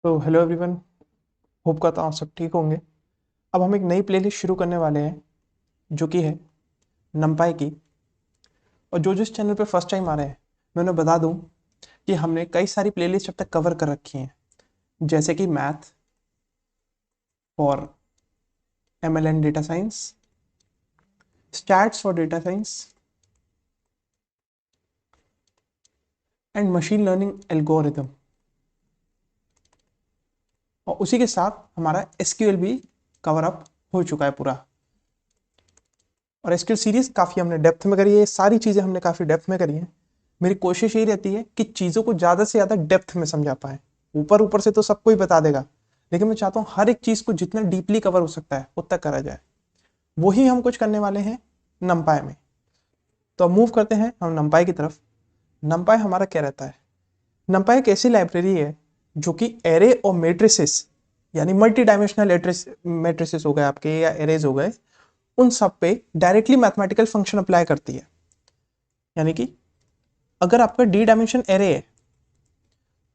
तो hello everyone, hope करता हूँ आप सब ठीक होंगे। अब हम एक नई प्लेलिस्ट शुरू करने वाले हैं जो कि है नंपाई की। और जो जिस चैनल पे फर्स्ट टाइम आ रहे हैं मैं उन्हें बता दूं कि हमने कई सारी प्लेलिस्ट अब तक कवर कर रखी हैं, जैसे कि math for ML and data science, stats for data science and machine learning algorithm. और उसी के साथ हमारा एसक्यूएल भी कवर अप हो चुका है पूरा। और एसक्यूएल सीरीज काफ़ी हमने डेप्थ में करी है, ये सारी चीज़ें हमने काफ़ी डेप्थ में करी हैं। मेरी कोशिश यही रहती है कि चीज़ों को ज़्यादा से ज़्यादा डेप्थ में समझा पाए। ऊपर ऊपर से तो सबको ही बता देगा, लेकिन मैं चाहता हूँ हर एक चीज़ को जितना डीपली कवर हो सकता है उतना करा जाए। वही हम कुछ करने वाले हैं नंपाई में। तो अब मूव करते हैं हम नंपाई की तरफ। नंपाई हमारा क्या रहता है? नंपाई एक ऐसी लाइब्रेरी है जो कि एरे और मेट्रिसेस, यानी मल्टी डायमेंशनल मेट्रिसेस हो गए आपके या एरेज हो गए, उन सब पे डायरेक्टली मैथमेटिकल फंक्शन अप्लाई करती है। यानी कि अगर आपका डी डायमेंशन एरे है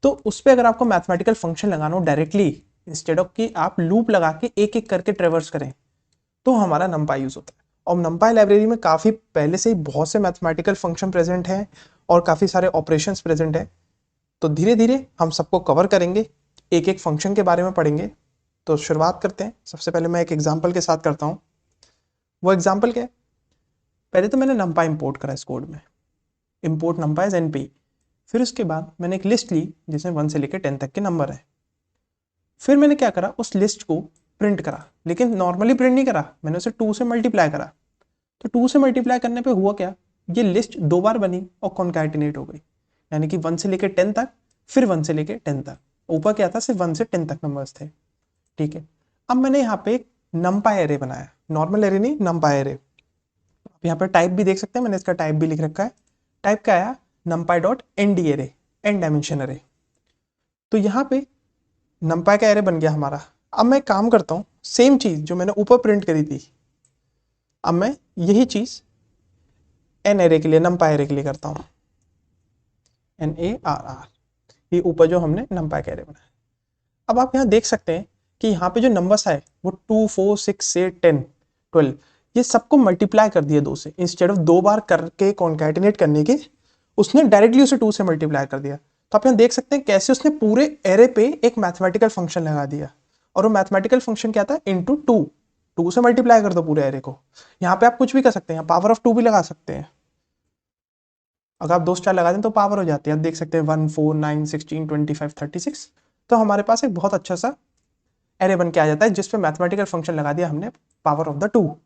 तो उस पर अगर आपको मैथमेटिकल फंक्शन लगाना हो डायरेक्टली, इंस्टेड ऑफ कि आप लूप लगा के एक एक करके ट्रेवर्स करें, तो हमारा नंपाई यूज होता है। और नंपाई लाइब्रेरी में काफ़ी पहले से ही बहुत से मैथमेटिकल फंक्शन प्रेजेंट हैं और काफ़ी सारे ऑपरेशंस प्रेजेंट हैं। तो धीरे धीरे हम सबको कवर करेंगे, एक एक फंक्शन के बारे में पढ़ेंगे। तो शुरुआत करते हैं। सबसे पहले मैं एक एग्जाम्पल के साथ करता हूँ। वो एग्जाम्पल क्या है? पहले तो मैंने नंपाई इंपोर्ट करा इस कोड में, इंपोर्ट नंपाई एज एनपी। फिर उसके बाद मैंने एक लिस्ट ली जिसमें 1 से लेकर 10 तक के नंबर है। फिर मैंने क्या करा, उस लिस्ट को प्रिंट करा, लेकिन नॉर्मली प्रिंट नहीं करा, मैंने उसे 2 से मल्टीप्लाई करा। तो 2 से मल्टीप्लाई करने पे हुआ क्या, ये लिस्ट 2 बार बनी और कॉन्कैटिनेट हो गई। यानी कि 1 से लेकर 10 तक, फिर 1 से लेकर 10 तक। ऊपर क्या था, सिर्फ 1 से 10 तक नंबर्स थे। ठीक है। अब मैंने यहाँ पे एक नंपाई एरे बनाया, नॉर्मल एरे नहीं, नंपाई एरे। आप यहाँ पर टाइप भी देख सकते हैं, मैंने इसका टाइप भी लिख रखा है। टाइप क्या आया, NumPy dot N D array, N dimension array. तो यहाँ पे नंपाई का एरे बन गया हमारा। अब मैं काम करता हूँ, सेम चीज जो मैंने ऊपर प्रिंट करी थी, अब मैं यही चीज एन एरे के लिए, नंपाई एरे के लिए करता हूँ। NARR, ये ऊपर जो हमने नंपाई का एरे बनाया। अब आप यहाँ देख सकते हैं कि यहाँ पे जो नंबर्स आए वो 2, 4, 6 से 10, 12, ये सबको मल्टीप्लाई कर दिया 2 से। इंस्टेड ऑफ 2 बार करके कॉन्कैटिनेट करने के, उसने डायरेक्टली उसे 2 से मल्टीप्लाई कर दिया। तो आप यहाँ देख सकते हैं कैसे उसने पूरे एरे पे एक मैथमेटिकल फंक्शन लगा दिया। और वो मैथमेटिकल फंक्शन क्या था, इंटू 2। 2 से मल्टीप्लाई कर दो पूरे एरे को। यहाँ पे आप कुछ भी कर सकते हैं, पावर ऑफ 2 भी लगा सकते हैं। अगर आप 2 स्टार लगा दें तो पावर हो जाती है। आप देख सकते हैं 1, 4, 9, 16, 25, 36। तो हमारे पास एक बहुत अच्छा सा एरे बन के आ जाता है जिसपे मैथमेटिकल फंक्शन लगा दिया हमने, पावर ऑफ द 2।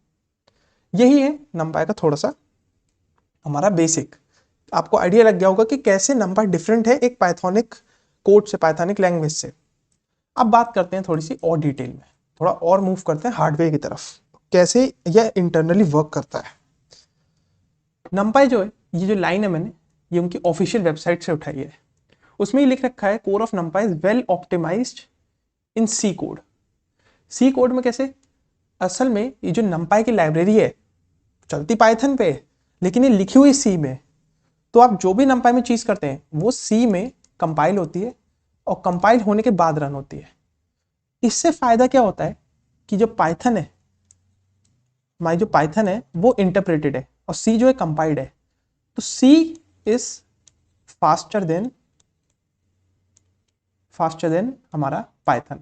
यही है नंपाई का थोड़ा सा हमारा बेसिक। आपको आइडिया लग गया होगा कि कैसे नंपाई डिफरेंट है एक पाइथोनिक कोड से, पाइथोनिक लैंग्वेज से। अब बात करते हैं थोड़ी सी और डिटेल में, थोड़ा और मूव करते हैं हार्डवेयर की तरफ, कैसे यह इंटरनली वर्क करता है। नंपाई जो है, ये जो लाइन है मैंने, ये उनकी ऑफिशियल वेबसाइट से उठाई है। उसमें ये लिख रखा है, core of NumPy is well optimized in C code. C code में कैसे? असल में ये जो नंपाई की लाइब्रेरी है चलती पाइथन पे, लेकिन ये लिखी हुई सी में। तो आप जो भी नंपाई में चीज करते हैं वो सी में कंपाइल होती है और कंपाइल होने के बाद रन होती है। इससे फायदा क्या होता है कि जो पाइथन है, हमारी जो पाइथन है वो इंटरप्रेटेड है और सी जो है कंपाइल्ड है। तो सी इज फास्टर देन हमारा पाइथन।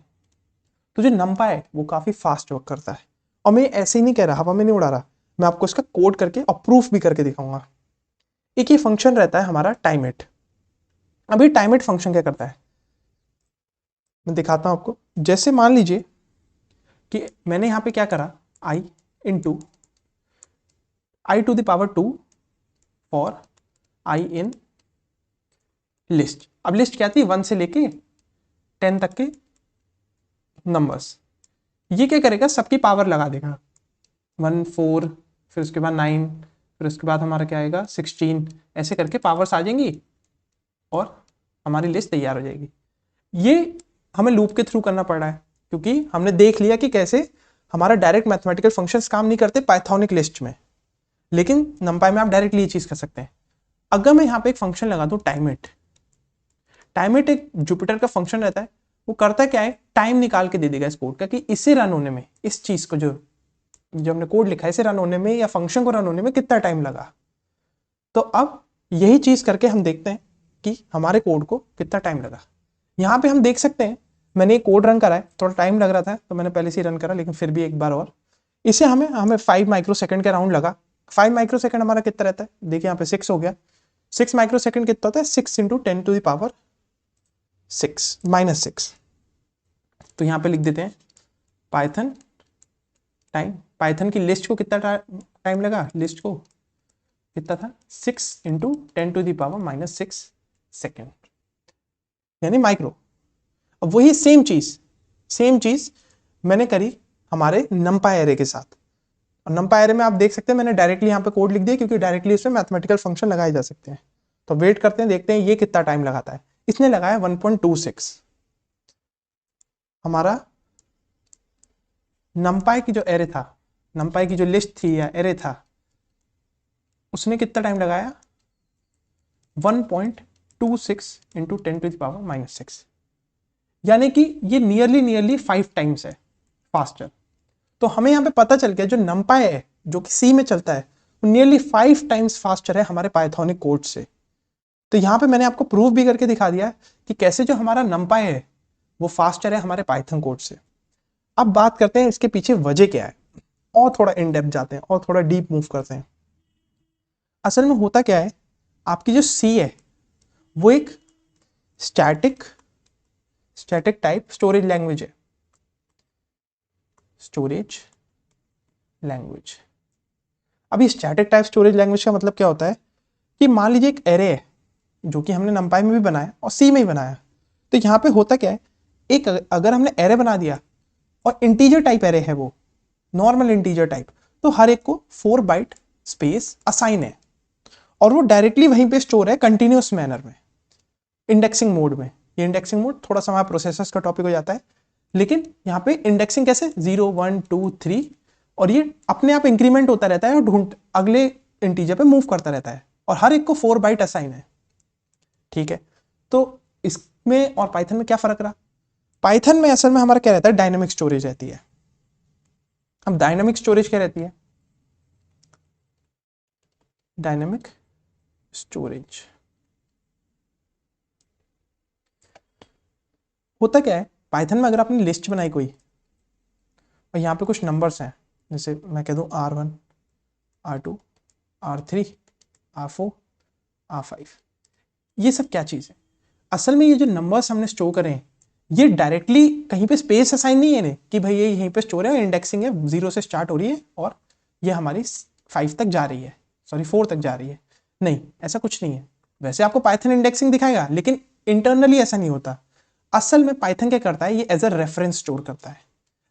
तो जो नंपाई है वो काफी फास्ट वर्क करता है। और मैं ऐसे ही नहीं कह रहा, हवा में नहीं उड़ा रहा, मैं आपको इसका कोड करके और प्रूफ भी करके दिखाऊंगा। एक ही फंक्शन रहता है हमारा टाइमेट। अभी टाइमेट फंक्शन क्या करता है मैं दिखाता हूं आपको। जैसे मान लीजिए कि मैंने यहां पे क्या करा, i into I to the power 2 for i in list. अब लिस्ट क्या थी, 1 से लेके 10 तक के नंबर्स। ये क्या करेगा, सबकी पावर लगा देगा। 1, 4, फिर उसके बाद 9, फिर उसके बाद हमारा क्या आएगा 16, ऐसे करके पावर्स आ जाएंगी और हमारी लिस्ट तैयार हो जाएगी। ये हमें लूप के थ्रू करना पड़ रहा है क्योंकि हमने देख लिया कि कैसे हमारा डायरेक्ट मैथमेटिकल फंक्शंस काम नहीं करते पाइथोनिक लिस्ट में, लेकिन नंपाई में आप डायरेक्टली ये चीज कर सकते हैं। अगर मैं यहाँ पे एक फंक्शन लगा दूं टाइमेट, टाइमेट एक जुपिटर का फंक्शन रहता है। वो करता क्या है, टाइम निकाल के दे देगा इस कोड का कि इसे रन होने में, इस चीज को जो हमने कोड लिखा है इसे रन होने में या फंक्शन को रन होने में कितना टाइम लगा। तो अब यही चीज करके हम देखते हैं कि हमारे कोड को कितना टाइम लगा। यहाँ पे हम देख सकते हैं मैंने एक कोड रन करा है, थोड़ा टाइम लग रहा था तो मैंने पहले से रन करा, लेकिन फिर भी एक बार और इसे हमें 5 माइक्रोसेकंड के राउंड लगा। 5 माइक्रोसेकंड हमारा कितना रहता है, देखिए यहाँ पे 6 हो गया। 6 माइक्रोसेकंड कितना होता है, 6 into 10 to the power 6 minus 6। तो यहाँ पे लिख देते हैं पाइथन टाइम, पाइथन की लिस्ट को कितना टाइम लगा, लिस्ट को कितना था 6 into 10 to the power minus 6 second, यानी माइक्रो। अब वही सेम चीज मैंने करी हमारे नंपाई एरे के साथ। और नंपाई एरे में आप देख सकते हैं मैंने डायरेक्टली यहाँ पे कोड लिख दिया, क्योंकि डायरेक्टली इसमें मैथमेटिकल फंक्शन लगाए जा सकते हैं। तो वेट करते हैं, देखते हैं ये कितना टाइम लगाता है। इसने लगाया 1.26। हमारा नंपाई की जो एरे था, नंपाई की जो लिस्ट थी या एरे था, उसने कितना टाइम लगाया 1.26 into 10 to the power minus 6, यानी कि ये नियरली 5 टाइम्स है फास्टर। तो हमें यहाँ पे पता चल गया जो नंपाई है जो कि सी में चलता है वो नियरली 5 टाइम्स फास्टर है हमारे पाइथोनिक कोड से। तो यहाँ पे मैंने आपको प्रूव भी करके दिखा दिया कि कैसे जो हमारा नंपाई है वो फास्टर है हमारे पाइथन कोड से। अब बात करते हैं इसके पीछे वजह क्या है, और थोड़ा इन डेप्थ जाते हैं और थोड़ा डीप मूव करते हैं। असल में होता क्या है, आपकी जो सी है वो एक स्टैटिक टाइप स्टोरेज लैंग्वेज है, स्टोरेज लैंग्वेज। अभी स्टैटिक टाइप स्टोरेज लैंग्वेज का मतलब क्या होता है कि मान लीजिए एक एरे है जो कि हमने नंपाई में भी बनाया और सी में ही बनाया। तो यहाँ पे होता क्या है, एक अगर हमने एरे बना दिया और इंटीजर टाइप एरे है, वो नॉर्मल इंटीजर टाइप, तो हर एक को 4 बाइट स्पेस असाइन है और वो डायरेक्टली वहीं पे स्टोर है कंटिन्यूस मैनर में, इंडेक्सिंग मोड में। ये इंडेक्सिंग मोड थोड़ा सा हमारा प्रोसेसर्स का टॉपिक हो जाता है, लेकिन यहाँ पे इंडेक्सिंग कैसे 0 1 2 3, और ये अपने आप इंक्रीमेंट होता रहता है और ढूंढ अगले इंटीजर पे मूव करता रहता है, और हर एक को 4 बाइट असाइन है। ठीक है, तो इसमें और पाइथन में क्या फर्क रहा, पाइथन में असल में हमारा क्या रहता है, डायनेमिक स्टोरेज रहती है। अब डायनेमिक स्टोरेज क्या रहती है, डायनेमिक स्टोरेज होता क्या है, पाइथन में अगर आपने लिस्ट बनाई कोई और यहाँ पे कुछ नंबर्स हैं, जैसे मैं कह दूं R1 R2 R3 R4 R5, ये सब क्या चीज़ है, असल में ये जो नंबर्स हमने स्टोर करें ये डायरेक्टली कहीं पे स्पेस असाइन नहीं है ने कि भाई ये यहीं पे स्टोर है, इंडेक्सिंग है 0 से स्टार्ट हो रही है और ये हमारी 5 तक जा रही है, सॉरी 4 तक जा रही है। नहीं, ऐसा कुछ नहीं है। वैसे आपको पाइथन इंडेक्सिंग दिखाएगा, लेकिन इंटरनली ऐसा नहीं होता। असल में पाइथन क्या करता है, ये एज अ रेफरेंस स्टोर करता है।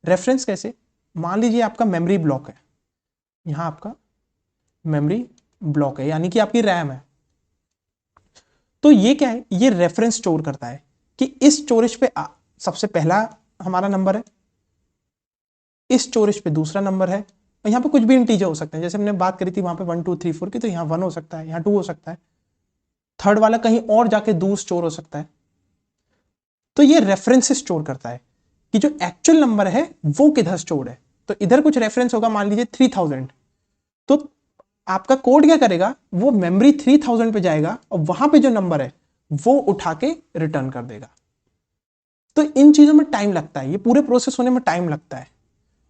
रेफरेंस कैसे, मान लीजिए आपका मेमोरी ब्लॉक है, यहाँ आपका मेमोरी ब्लॉक है यानी कि आपकी रैम है, तो ये क्या है, ये रेफरेंस स्टोर करता है कि इस स्टोरेज पे सबसे पहला हमारा नंबर है, इस स्टोरेज पे दूसरा नंबर है, और यहाँ पे कुछ भी इंटीजर हो सकते हैं, जैसे हमने बात करी थी वहां पे 1 2 3 4 की, तो यहाँ 1 हो सकता है, यहाँ 2 हो सकता है, थर्ड वाला कहीं और जाके दूर स्टोर हो सकता है। तो ये रेफरेंस स्टोर करता है कि जो एक्चुअल नंबर है वो किधर स्टोर है। तो इधर कुछ रेफरेंस होगा, मान लीजिए 3000, तो आपका कोड क्या करेगा, वो मेमोरी 3000 पे जाएगा और वहां पे जो नंबर है वो उठा के रिटर्न कर देगा। तो इन चीजों में टाइम लगता है, ये पूरे प्रोसेस होने में टाइम लगता है।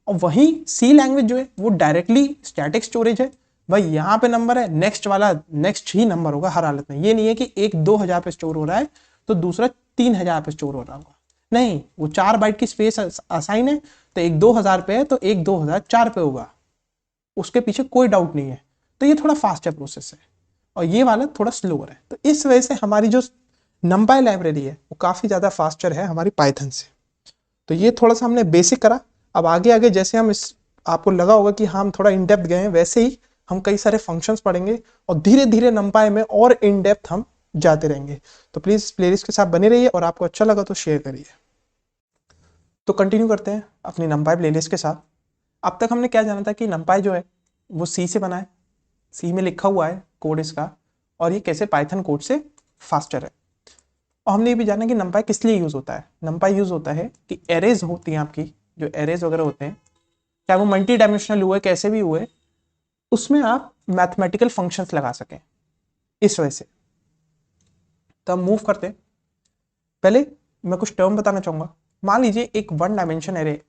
और वही सी लैंग्वेज जो है वो डायरेक्टली स्टैटिक स्टोरेज है, भाई यहाँ पे नंबर है, नेक्स्ट वाला नेक्स्ट ही नंबर होगा हर हालत में। ये नहीं है कि एक 2000 पे स्टोर हो रहा है तो दूसरा 3000 पे स्टोर हो रहा होगा, नहीं, वो 4 बाइट की स्पेस असाइन है, तो एक 2000 पे है तो एक 2004 पे होगा, उसके पीछे कोई डाउट नहीं है। तो ये थोड़ा फास्टर प्रोसेस है और ये वाला थोड़ा स्लोअर है। तो इस वजह से हमारी जो नंपाई लाइब्रेरी है वो काफ़ी ज़्यादा फास्टर है हमारी पाइथन से। तो ये थोड़ा सा हमने बेसिक करा। अब आगे आगे जैसे हम इस आपको लगा होगा कि हम थोड़ा इन डेप्थ गए हैं, वैसे ही हम कई सारे फंक्शंस पढ़ेंगे और धीरे धीरे नंपाई में और इन डेप्थ हम जाते रहेंगे। तो प्लीज़ प्लेलिस्ट के साथ बने रहिए और आपको अच्छा लगा तो शेयर करिए। तो कंटिन्यू करते हैं अपनी नंपाई प्लेलिस्ट के साथ। अब तक हमने क्या जाना था कि नंपाई जो है वो सी से बना है, सी में लिखा हुआ है कोड इसका, और ये कैसे पाइथन कोड से फास्टर है। और हमने ये भी जाना कि numpy किस लिए यूज होता है। numpy यूज होता है कि एरेज होती हैं आपकी, जो एरेज वगैरह होते हैं, चाहे वो मल्टी डायमेंशनल हुए कैसे भी हुए, उसमें आप मैथमेटिकल फंक्शंस लगा सकें, इस वजह से। तो हम मूव करते हैं। पहले मैं कुछ टर्म बताना चाहूंगा। मान लीजिए एक 1 डायमेंशन एरे,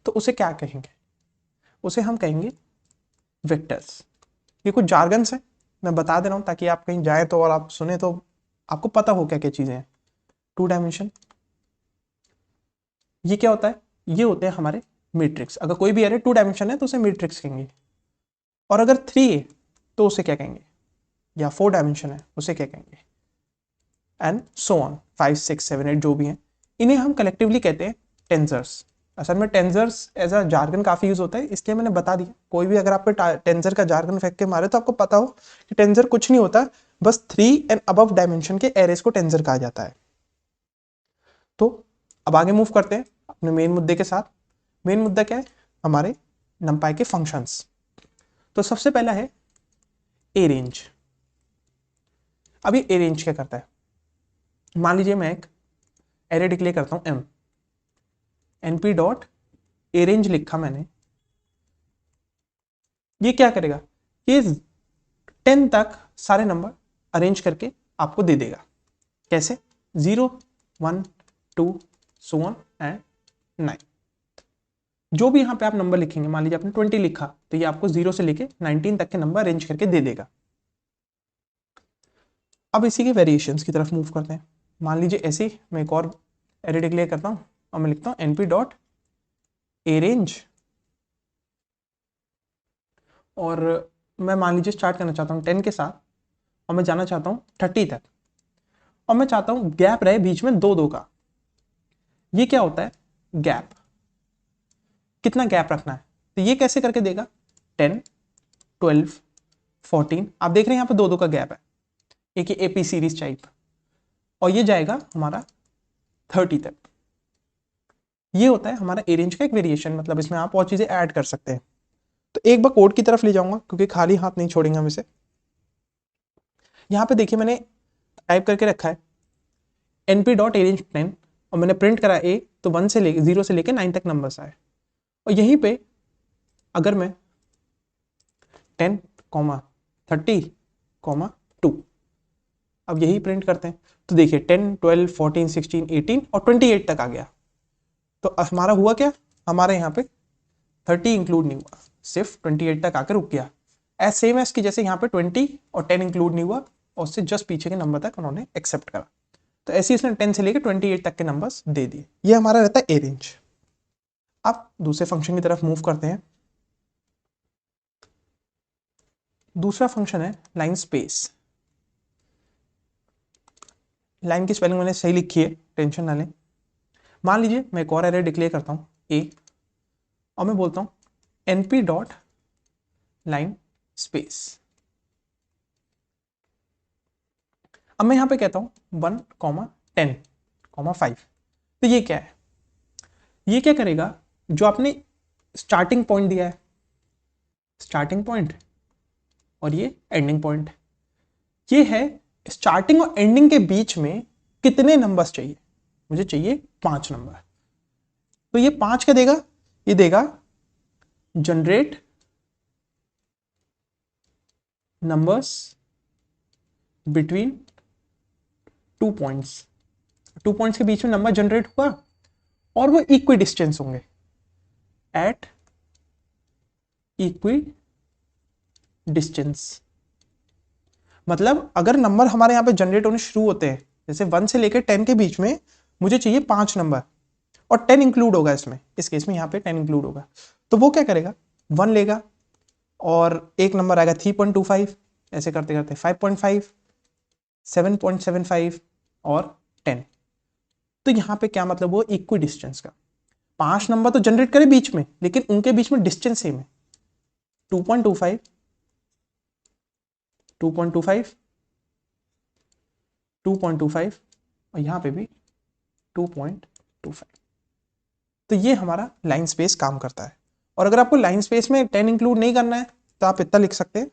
तो उसे क्या कहेंगे? उसे हम कहेंगे वेक्टर्स। ये कुछ जार्गन्स है, मैं बता दे रहा हूं ताकि आप कहीं जाए तो और आप सुने तो आपको पता हो क्या क्या चीजें हैं। 2 डायमेंशन, ये क्या होता है? ये होते हैं हमारे मैट्रिक्स। अगर कोई भी एरे 2 डायमेंशन है तो उसे मैट्रिक्स कहेंगे। और अगर 3 है तो उसे क्या कहेंगे? या 4 डायमेंशन है उसे क्या कहेंगे? एंड सो ऑन, 5 6 7 8 जो भी हैं, इन्हें हम कलेक्टिवली कहते हैं टेंसर्स। असल में टेंसर्स एज अ जार्गन काफी यूज होता है, इसलिए मैंने बता दिया। कोई भी अगर आपको टेंसर का जार्गन फेंक के मारे तो आपको पता हो कि टेंसर कुछ नहीं होता, बस 3 एंड अबव डायमेंशन के एरेस को टेंसर कहा जाता है। तो अब आगे मूव करते हैं अपने मेन मुद्दे के साथ। मेन मुद्दा क्या है? हमारे नंपाई के फंक्शंस। तो सबसे पहला है ए रेंज। अब ये ए रेंज क्या करता है? मान लीजिए मैं एक एरे डिक्लेयर करता हूं M, np dot a range लिखा मैंने। ये क्या करेगा? ये 10 तक सारे नंबर अरेंज करके आपको दे देगा। कैसे? 0 1 2 सो ऑन एंड 9। जो भी यहाँ पे आप नंबर लिखेंगे, मान लीजिए आपने 20 लिखा तो ये आपको 0 से लेके 19 तक के नंबर अरेंज करके दे देगा। अब इसी के वेरिएशंस की तरफ मूव करते हैं। मान लीजिए ऐसे ही मैं एक और एरे डिक्लेयर करता हूँ और मैं लिखता हूँ np डॉट ए रेंज, और मैं मान लीजिए स्टार्ट करना चाहता हूँ 10 के साथ और मैं जाना चाहता हूँ 30 तक, और मैं चाहता हूँ गैप रहे बीच में 2 2 का। ये क्या होता है? गैप। कितना गैप रखना है? तो ये कैसे करके देगा? 10 12 14, आप देख रहे हैं यहाँ पे 2 2 का गैप है, एक ही एपी सीरीज टाइप, और ये जाएगा हमारा 30 तक। ये होता है हमारा ए रेंज का एक वेरिएशन, मतलब इसमें आप और चीजें ऐड कर सकते हैं। तो एक बार कोड की तरफ ले जाऊंगा क्योंकि खाली हाथ नहीं छोड़ेंगे हम इसे। यहाँ पे देखिए मैंने टाइप करके रखा है np डॉट ए रेंज 10, और मैंने प्रिंट करा ए, तो 1 से लेके 0 से लेके 9 तक नंबर्स आए। और यहीं पे अगर मैं 10 30 2, अब यही प्रिंट करते हैं तो देखिए 10 12 14 16 18 और 28 तक आ गया। तो हमारा हुआ क्या? हमारे यहाँ पे 30 इंक्लूड नहीं हुआ, सिर्फ 28 तक आकर रुक गया। एज सेम एज कि जैसे यहाँ पे 20 और 10 इंक्लूड नहीं हुआ और उससे जस्ट पीछे के नंबर तक उन्होंने एक्सेप्ट करा। तो ऐसे इसने 10 से लेकर 28 तक के नंबर्स दे दिए। ये हमारा रहता है ए रेंज। अब दूसरे फंक्शन की तरफ मूव करते हैं। दूसरा फंक्शन है लाइन स्पेस। लाइन की स्पेलिंग मैंने सही लिखी है, टेंशन ना लें। मान लीजिए मैं एक और एरे डिक्लेयर करता हूं ए, और मैं बोलता हूं np डॉट लाइन स्पेस। अब मैं यहां पे कहता हूं 1 10 5। तो ये क्या है? ये क्या करेगा? जो आपने स्टार्टिंग पॉइंट दिया है, स्टार्टिंग पॉइंट और ये एंडिंग पॉइंट, ये है स्टार्टिंग और एंडिंग के बीच में कितने नंबर्स चाहिए? मुझे चाहिए 5 नंबर। तो ये 5 क्या देगा? ये देगा generate numbers between 2 points. 2 points के बीच में नंबर जनरेट हुआ और वो इक्वी डिस्टेंस होंगे, एट इक्वी डिस्टेंस। मतलब अगर नंबर हमारे यहाँ पे जनरेट होने शुरू होते हैं, जैसे 1 से लेकर 10 के बीच में मुझे चाहिए 5 नंबर, और 10 इंक्लूड होगा इसमें, इस केस में यहाँ पे 10 इंक्लूड होगा, तो वो क्या करेगा? 1 लेगा और एक नंबर आएगा 3.25, ऐसे करते करते 5.5 7.75 और 10। तो यहाँ पे क्या मतलब? वो इक्वी डिस्टेंस का 5 नंबर तो जनरेट करे बीच में, लेकिन उनके बीच में डिस्टेंस सेम है, 2.25 2.25 2.25 और यहाँ पे भी 2.25। तो ये हमारा लाइन स्पेस काम करता है। और अगर आपको लाइन स्पेस में 10 इंक्लूड नहीं करना है तो आप इतना लिख सकते हैं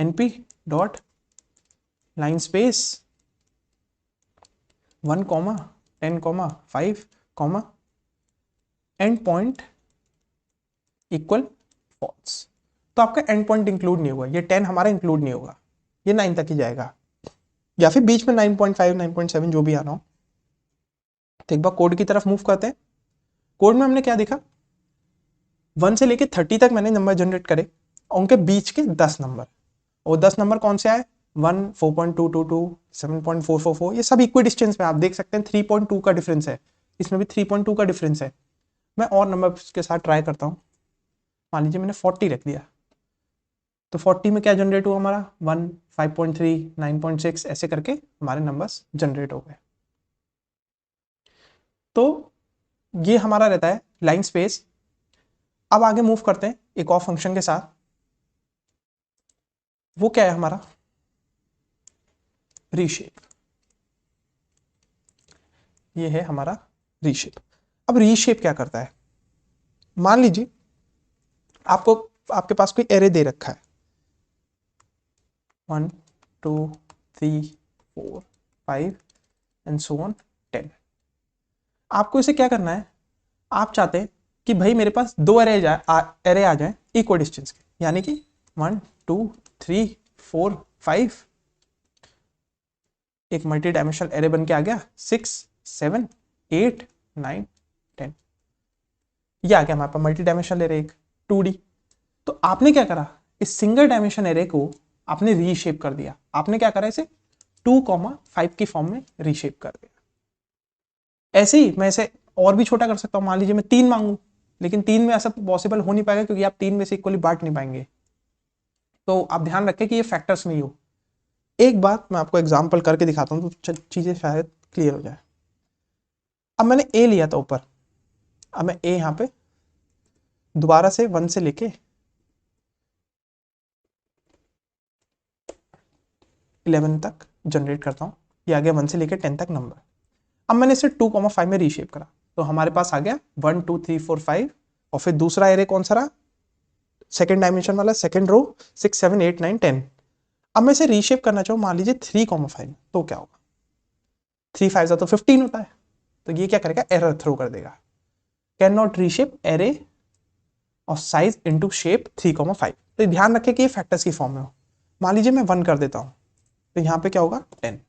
np dot line space 1, 10, 5, endpoint equal false. तो आपका एंड पॉइंट इंक्लूड नहीं होगा, ये 10 हमारा इंक्लूड नहीं होगा, ये 9 तक ही जाएगा, या फिर बीच में 9.5 9.7 जो भी आ रहा हो। तो एक बार कोड की तरफ मूव करते हैं। कोड में हमने क्या देखा, 1 से लेके 30 तक मैंने नंबर जनरेट करे, और उनके बीच के 10 नंबर, और 10 नंबर कौन से आए, 1, 4.222, 7.444, ये सब इक्वी डिस्टेंस में आप देख सकते हैं। 3.2 का डिफरेंस है, इसमें भी 3.2 का डिफरेंस है। मैं और नंबर के साथ ट्राई करता हूँ। मान लीजिए मैंने 40 रख दिया, तो 40 में क्या जनरेट हुआ हमारा, 1, 5.3, 9.6, ऐसे करके हमारे नंबर्स जनरेट हो गए। तो ये हमारा रहता है लाइन स्पेस। अब आगे मूव करते हैं एक और फंक्शन के साथ, वो क्या है हमारा, रीशेप। ये है हमारा रीशेप। अब रीशेप क्या करता है, मान लीजिए आपको, आपके पास कोई एरे दे रखा है, 1, 2, 3, 4, 5 एंड सो ऑन 10। आपको इसे क्या करना है, आप चाहते हैं कि भाई मेरे पास 2 एरे आ जाए इक्वल डिस्टेंस के, यानी कि 1, 2, 3, 4, 5, एक मल्टी डायमेंशनल एरे बन के आ गया, 6, 7, 8, 9, 10, ये आ गया हमारे पास मल्टी डायमेंशनल एरे एक 2D। तो आपने क्या करा, इस सिंगल डायमेंशन एरे को आपने रीशेप कर दिया। आपने क्या करा, इसे 2,5 की फॉर्म में रीशेप कर दिया। ऐसे ही मैं इसे और भी छोटा कर सकता हूं, मान लीजिए मैं 3 मांगू, लेकिन 3 में ऐसा पॉसिबल हो नहीं पाएगा, क्योंकि आप 3 में से इक्वली बांट नहीं पाएंगे। तो आप ध्यान रखें कि ये फैक्टर्स नहीं हो। एक बात मैं आपको एग्जाम्पल करके दिखाता हूँ तो चीजें शायद क्लियर हो जाए। अब मैंने ए लिया था ऊपर, अब मैं ए यहाँ पे दोबारा से 1 से लेके 11 तक जनरेट करता हूँ, ये आ गया 1 से लेके 10 तक नंबर। अब मैंने इसे 2,5 में रीशेप करा, तो हमारे पास आ गया 1, 2, 3, 4, 5, और फिर दूसरा एरे कौन सा रहा, सेकेंड डायमेंशन वाला, सेकेंड रो, 6, 7, 8, 9, 10। अब मैं इसे रीशेप करना चाहूँ मान लीजिए 3,5, तो क्या होगा, 3 5 तो 15 होता है, तो ये क्या करेगा, एरर थ्रो कर देगा, can not reshape array of size into shape 3,5। तो ध्यान रखें कि ये फैक्टर्स की फॉर्म में हो। मान लीजिए मैं 1 कर देता हूं, तो यहां पे क्या होगा, 10।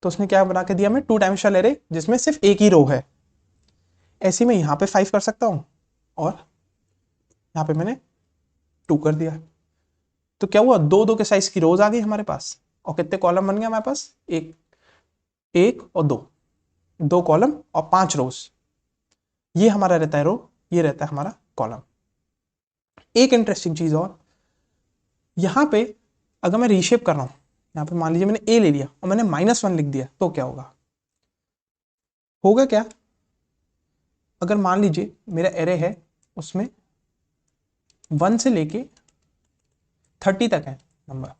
तो उसने क्या बना के दिया, मैं 2 डायमेंशनल एरे जिसमें सिर्फ एक ही रो है। ऐसे में यहां पे 5 कर सकता हूं, और यहां पे मैंने 2 कर दिया। तो क्या हुआ, 2 के साइज की रोज आ गई हमारे पास, और कितने कॉलम बन गए हमारे पास, एक और 2 कॉलम और 5 रोज। ये हमारा रहता है रो, ये रहता है हमारा कॉलम। एक इंटरेस्टिंग चीज और, यहां पे अगर मैं रीशेप कर रहा हूं, यहां पे मान लीजिए मैंने ए ले लिया और मैंने -1 लिख दिया, तो क्या होगा क्या, अगर मान लीजिए मेरा एरे है, उसमें 1 से लेके 30 तक है नंबर।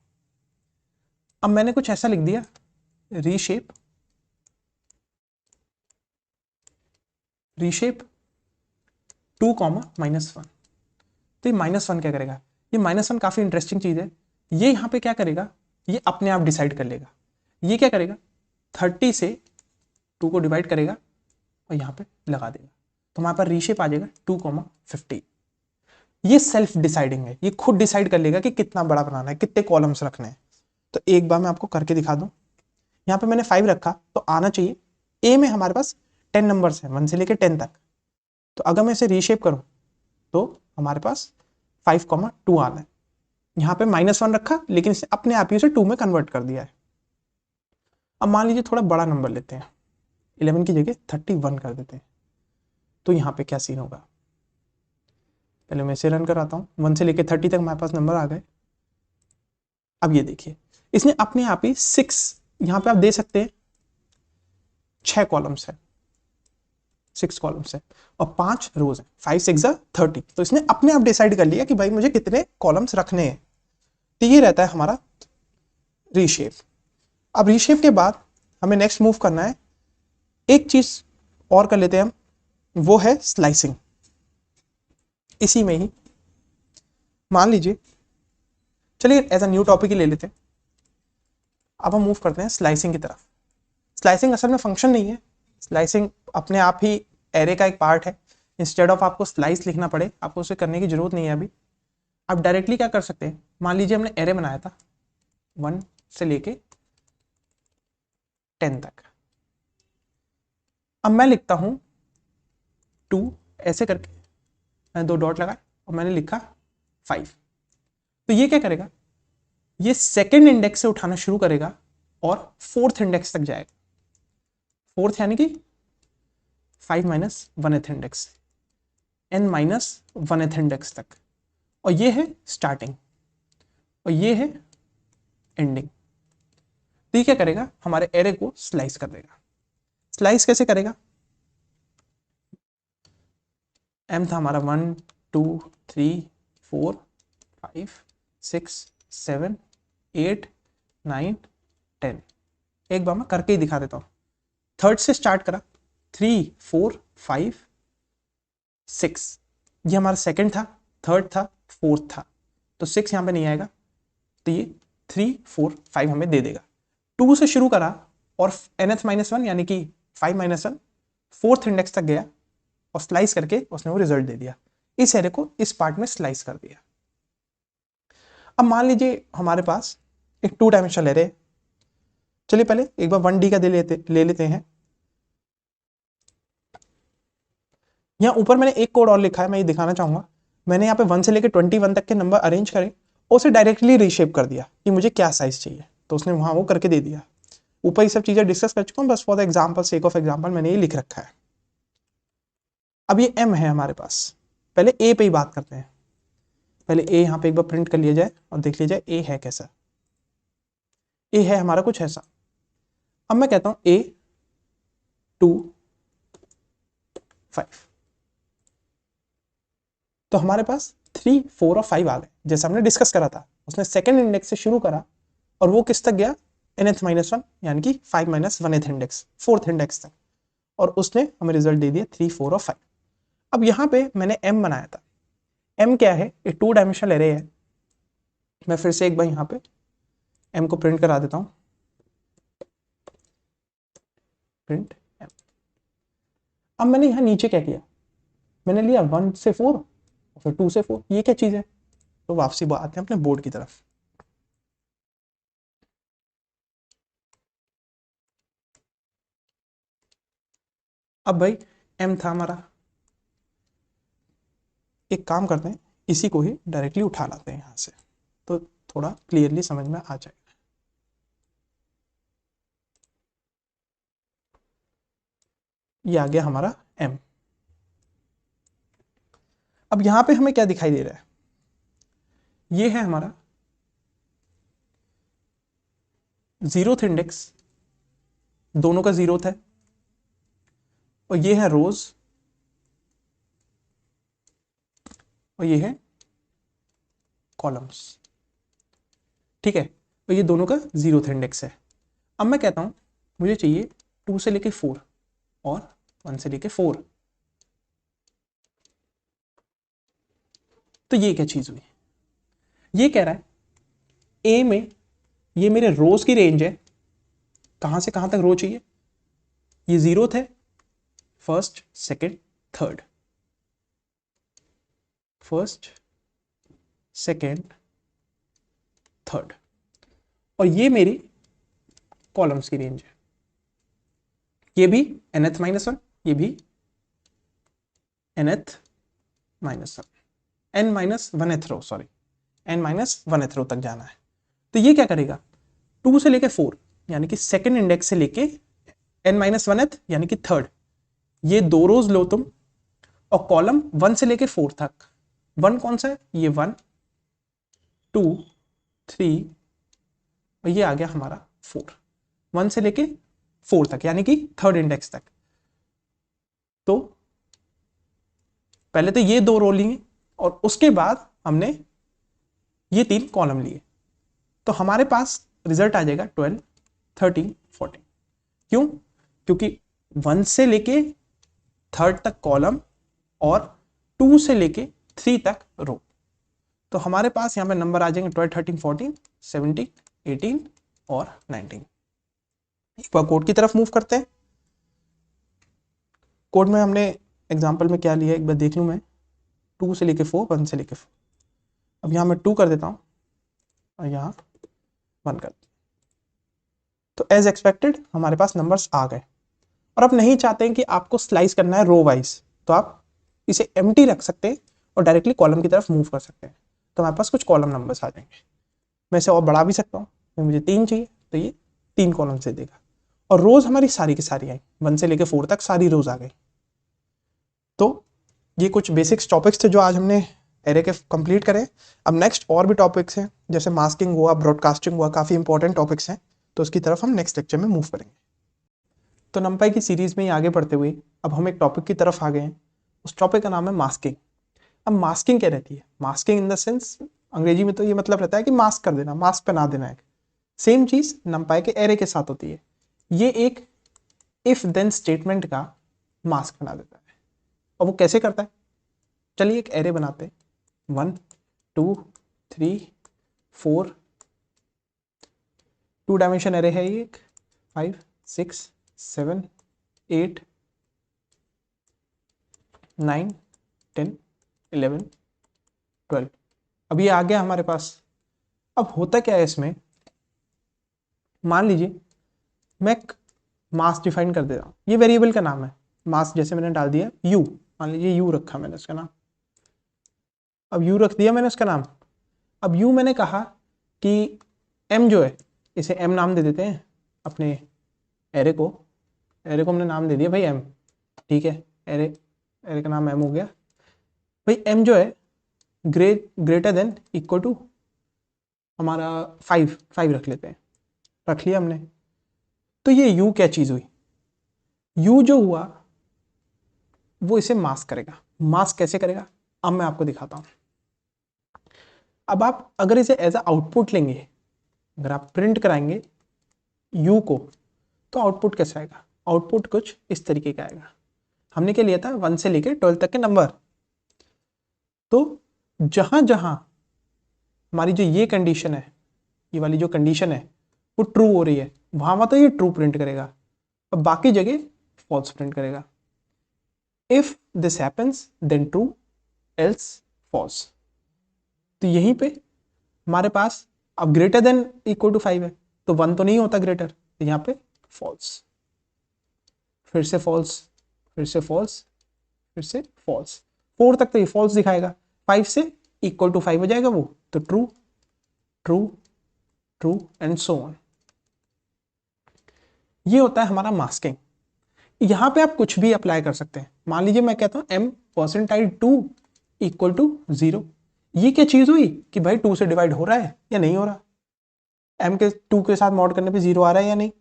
अब मैंने कुछ ऐसा लिख दिया, रीशेप 2, -1। तो ये -1 क्या करेगा, ये -1 काफी इंटरेस्टिंग चीज है। ये यहां पे क्या करेगा, ये अपने आप डिसाइड कर लेगा। ये क्या करेगा, 30 से 2 को डिवाइड करेगा और यहां पे लगा देगा, तो हमारे पास रीशेप आ जाएगा 2,50। ये सेल्फ डिसाइडिंग है, ये खुद डिसाइड कर लेगा कि कितना बड़ा बनाना है, कितने कॉलम्स रखने हैं। तो एक बार मैं आपको करके दिखा दूं, यहाँ पे मैंने 5 रखा, तो आना चाहिए, ए में हमारे पास 10 नंबर्स हैं 1 से लेके 10 तक। तो अगर मैं इसे रीशेप करूं, तो हमारे पास 5,2 आना है। यहाँ पे -1 रखा, लेकिन इसे अपने आप ही उसे 2 में कन्वर्ट कर दिया है। अब मान लीजिए थोड़ा बड़ा नंबर लेते हैं, 11 की जगह 31 कर देते हैं, तो यहाँ पे क्या सीन होगा, पहले मैं इसे रन कराता हूँ। 1 से लेके 30 तक हमारे पास नंबर आ गए। अब ये देखिए, इसने अपने आप ही 6, यहाँ पे आप दे सकते हैं 6 कॉलम्स है, 6 कॉलम्स है और 5 रोज है, 5 6 30। तो इसने अपने आप डिसाइड कर लिया कि भाई मुझे कितने कॉलम्स रखने हैं। तो ये रहता है हमारा रीशेप। अब रीशेप के बाद हमें नेक्स्ट मूव करना है, एक चीज और कर लेते हैं हम, वो है स्लाइसिंग। इसी में ही मान लीजिए, चलिए एज अ न्यू टॉपिक ही ले लेते हैं। अब हम मूव करते हैं स्लाइसिंग की तरफ। स्लाइसिंग असल में फंक्शन नहीं है, स्लाइसिंग अपने आप ही एरे का एक पार्ट है। इंस्टेड ऑफ आपको स्लाइस लिखना पड़े, आपको उसे करने की जरूरत नहीं है अभी। आप डायरेक्टली क्या कर सकते हैं, मान लीजिए हमने एरे बनाया था 1 से लेके 10 तक। अब मैं लिखता हूं 2 ऐसे करके, मैंने 2 डॉट लगाए और मैंने लिखा 5। तो ये क्या करेगा, ये सेकेंड इंडेक्स से उठाना शुरू करेगा और फोर्थ इंडेक्स तक जाएगा। फोर्थ यानी कि 5 minus 1th index, n minus 1th index तक। और ये है स्टार्टिंग और ये है एंडिंग। तो ये क्या करेगा, हमारे एरे को स्लाइस कर देगा। स्लाइस कैसे करेगा, m था हमारा 1 2 3 4 5 6 7 8 9 10। एक बार मैं करके ही दिखा देता हूं। थर्ड से स्टार्ट करा, 3 4 5 6, ये हमारा सेकंड था, थर्ड था, फोर्थ था, तो 6 यहां पे नहीं आएगा, तो ये 3 4 5 हमें दे देगा। 2 से शुरू करा और nth माइनस 1 यानी कि 5 माइनस 1 फोर्थ इंडेक्स तक गया और स्लाइस करके उसने वो रिजल्ट दे दिया। इस एरे को इस पार्ट में स्लाइस कर दिया। अब मान लीजिए हमारे पास एक 2 डायमेंशनल एरे। चलिए पहले एक बार 1D का ले लेते हैं। यहाँ ऊपर मैंने एक कोड और लिखा है, मैं ये दिखाना चाहूंगा। मैंने यहाँ पे 1 से लेकर 21 तक के नंबर अरेंज करे और उसे डायरेक्टली रीशेप कर दिया कि मुझे क्या साइज चाहिए, तो उसने वहां वो करके दे दिया। ऊपर ये सब चीजें डिस्कस कर चुका हूँ, बस for the example, sake of example मैंने ये लिख रखा है। अब ये m है हमारे पास, पहले a पे ही बात करते हैं। पहले a यहाँ पे एक बार प्रिंट कर लिया जाए और देख लिया जाए a है कैसा। a है हमारा कुछ ऐसा। अब मैं कहता हूं a 2 5, तो हमारे पास 3 4 और 5 आ गए जैसा हमने डिस्कस करा था। उसने सेकंड इंडेक्स से शुरू करा और वो किस तक गया, nth माइनस 1 यानी कि 5 minus 1th index, fourth index तक, और उसने हमें रिजल्ट दे दिया 3 4 और 5। अब यहाँ पे मैंने m बनाया था। m क्या है, एक 2 डायमेंशनल एरे है। मैं फिर से एक बार यहाँ पे m को प्रिंट करा देता हूँ, प्रिंट m। अब मैंने यहाँ नीचे क्या किया, मैंने लिया 1 से 4 और फिर 2 से 4। ये क्या चीज है, तो वापसी आते हैं अपने बोर्ड की तरफ। अब भाई m था हमारा, एक काम करते हैं, इसी को ही डायरेक्टली उठा लाते हैं यहां से, तो थोड़ा क्लियरली समझ में आ जाएगा। ये आ गया हमारा m। अब यहां पे हमें क्या दिखाई दे रहा है, ये है हमारा 0th इंडेक्स, दोनों का 0th है, और ये है रोज और ये है कॉलम्स। ठीक है, तो ये दोनों का 0th इंडेक्स है। अब मैं कहता हूं मुझे चाहिए 2 से लेके 4 और 1 से लेके 4। तो ये क्या चीज हुई, ये कह रहा है ए में ये मेरे रोज की रेंज है, कहां से कहां तक रो चाहिए, ये 0th है, first second third, first second third, और ये मेरी कॉलम्स की रेंज है। ये भी nth माइनस 1, ये भी nth minus 1, n minus 1th रो, सॉरी n माइनस 1th रो तक जाना है। तो ये क्या करेगा, 2 से लेके 4 यानी कि सेकंड इंडेक्स से लेके n माइनस 1th यानी कि थर्ड, ये 2 रोज लो तुम, और कॉलम 1 से लेके 4 तक। 1 कौन सा है, ये 1 2 3, और ये आ गया हमारा 4, 1 से लेके 4 तक यानी कि थर्ड इंडेक्स तक। तो पहले तो ये 2 रो लिए और उसके बाद हमने ये 3 कॉलम लिए, तो हमारे पास रिजल्ट आ जाएगा 12 13 14। क्यों, क्योंकि 1 से लेके थर्ड तक कॉलम और 2 से लेके 3 तक रो। तो हमारे पास यहाँ पे नंबर आ जाएंगे 12 13 14 17 18 और 19। एक बार कोड की तरफ मूव करते हैं। कोड में हमने एग्जाम्पल में क्या लिया एक बार देख लूँ मैं। 2 से लेके 4, 1 से लेके 4। अब यहाँ मैं 2 कर देता हूँ और यहाँ 1 कर देता हूँ। तो एज एक्सपेक्टेड हमारे पास नंबर्स आ गए। और अब नहीं चाहते हैं कि आपको स्लाइस करना है रो वाइज, तो आप इसे एम्प्टी रख सकते हैं और डायरेक्टली कॉलम की तरफ मूव कर सकते हैं। तो हमारे पास कुछ कॉलम नंबर्स आ जाएंगे। मैं इसे और बढ़ा भी सकता हूँ, तो मुझे 3 चाहिए तो ये 3 कॉलम से देगा। और रोज हमारी सारी की सारी आई, 1 से लेकर 4 तक सारी रोज आ गई। तो ये कुछ बेसिक्स टॉपिक्स थे जो आज हमने एरे के कंप्लीट करें। अब नेक्स्ट और भी टॉपिक्स हैं, जैसे मास्किंग हुआ, ब्रॉडकास्टिंग हुआ, काफ़ी इंपॉर्टेंट टॉपिक्स हैं, तो उसकी तरफ हम नेक्स्ट लेक्चर में मूव करेंगे। तो नंपाई की सीरीज में ही आगे बढ़ते हुए अब हम एक टॉपिक की तरफ आ गए हैं। उस टॉपिक का नाम है मास्किंग। अब मास्किंग क्या रहती है? मास्किंग इन द सेंस अंग्रेजी में तो ये मतलब रहता है कि मास्क कर देना, मास्क पहना देना है। सेम चीज नंपाई के एरे के साथ होती है। ये एक इफ देन स्टेटमेंट का मास्क बना देता है। और वो कैसे करता है? चलिए एक एरे बनाते हैं। 1 2 3 4, 2 डायमेंशन एरे है ये। 5 6 7 8 9 10 11 12। अब ये आ गया हमारे पास। अब होता क्या है इसमें, मान लीजिए मैं मास डिफाइन कर देता हूँ। ये वेरिएबल का नाम है मास, जैसे मैंने डाल दिया u, मान लीजिए u रखा मैंने उसका नाम। अब u रख दिया मैंने उसका नाम। अब u मैंने कहा कि m जो है, इसे m नाम दे देते हैं अपने एरे को। एरे को हमने नाम दे दिया भाई m, ठीक है। एरे का नाम m हो गया भाई। m जो है ग्रेटर देन इक्वल टू हमारा 5 रख लेते हैं। रख लिया हमने। तो ये u क्या चीज़ हुई? u जो हुआ वो इसे मास्क करेगा। मास्क कैसे करेगा अब मैं आपको दिखाता हूं। अब आप अगर इसे एज अ आउटपुट लेंगे, अगर आप प्रिंट कराएंगे u को, तो आउटपुट कैसा आएगा? आउटपुट कुछ इस तरीके का आएगा। हमने क्या लिया था? 1 से लेकर 12 तक के नंबर। तो जहां जहां हमारी जो ये कंडीशन है, ये वाली जो कंडीशन है वो ट्रू हो रही है, वहां तो ये ट्रू प्रिंट करेगा और बाकी जगह फॉल्स प्रिंट करेगा। If this happens then true, else false. तो यहीं पे हमारे पास अब ग्रेटर देन इक्वल टू 5 है, तो 1 तो नहीं होता ग्रेटर, तो यहाँ पे फॉल्स, फिर से फॉल्स, फिर से फॉल्स, फिर से फॉल्स। 4 तक तो ये फॉल्स दिखाएगा, 5 से इक्वल टू 5 हो जाएगा वो, तो true true true and so on. ये होता है हमारा मास्किंग। यहां पे आप कुछ भी अप्लाई कर सकते हैं। मान लीजिए मैं कहता हूं m%2 इक्वल टू 0। ये क्या चीज हुई कि भाई 2 से डिवाइड हो रहा है या नहीं हो रहा? m के 2 के साथ मॉड करने पे 0 आ रहा है या नहीं?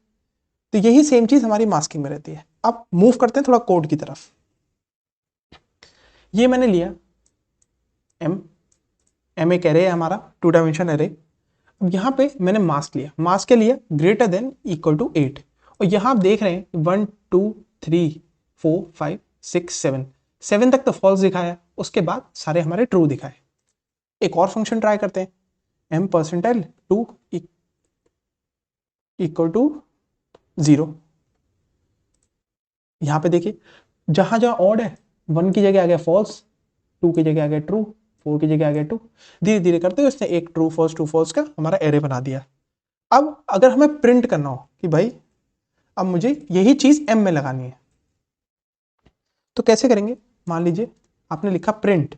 तो यही सेम चीज हमारी मास्किंग में रहती है। अब मूव करते हैं थोड़ा कोड की तरफ। ये मैंने लिया m एक एरे है हमारा, 2 डायमेंशन एरे। अब यहाँ पे मैंने मास्क लिया। मास्क के लिए ग्रेटर देन इक्वल टू 8। और यहाँ आप देख रहे हैं 1 2 3 4 5 6 7 तक तो फॉल्स दिखाया, उसके बाद सारे हमारे ट्रू दिखाए। एक और फंक्शन ट्राई करते हैं। m%2 equal to 0। यहाँ पे देखिए जहां जहां ऑड है 1 की जगह आ गया फॉल्स, 2 की जगह आ गया ट्रू, 4 की जगह आ गया ट्रू। धीरे धीरे करते हुए उसने एक ट्रू फॉल्स का हमारा एरे बना दिया। अब अगर हमें प्रिंट करना हो कि भाई अब मुझे यही चीज m में लगानी है, तो कैसे करेंगे? मान लीजिए आपने लिखा प्रिंट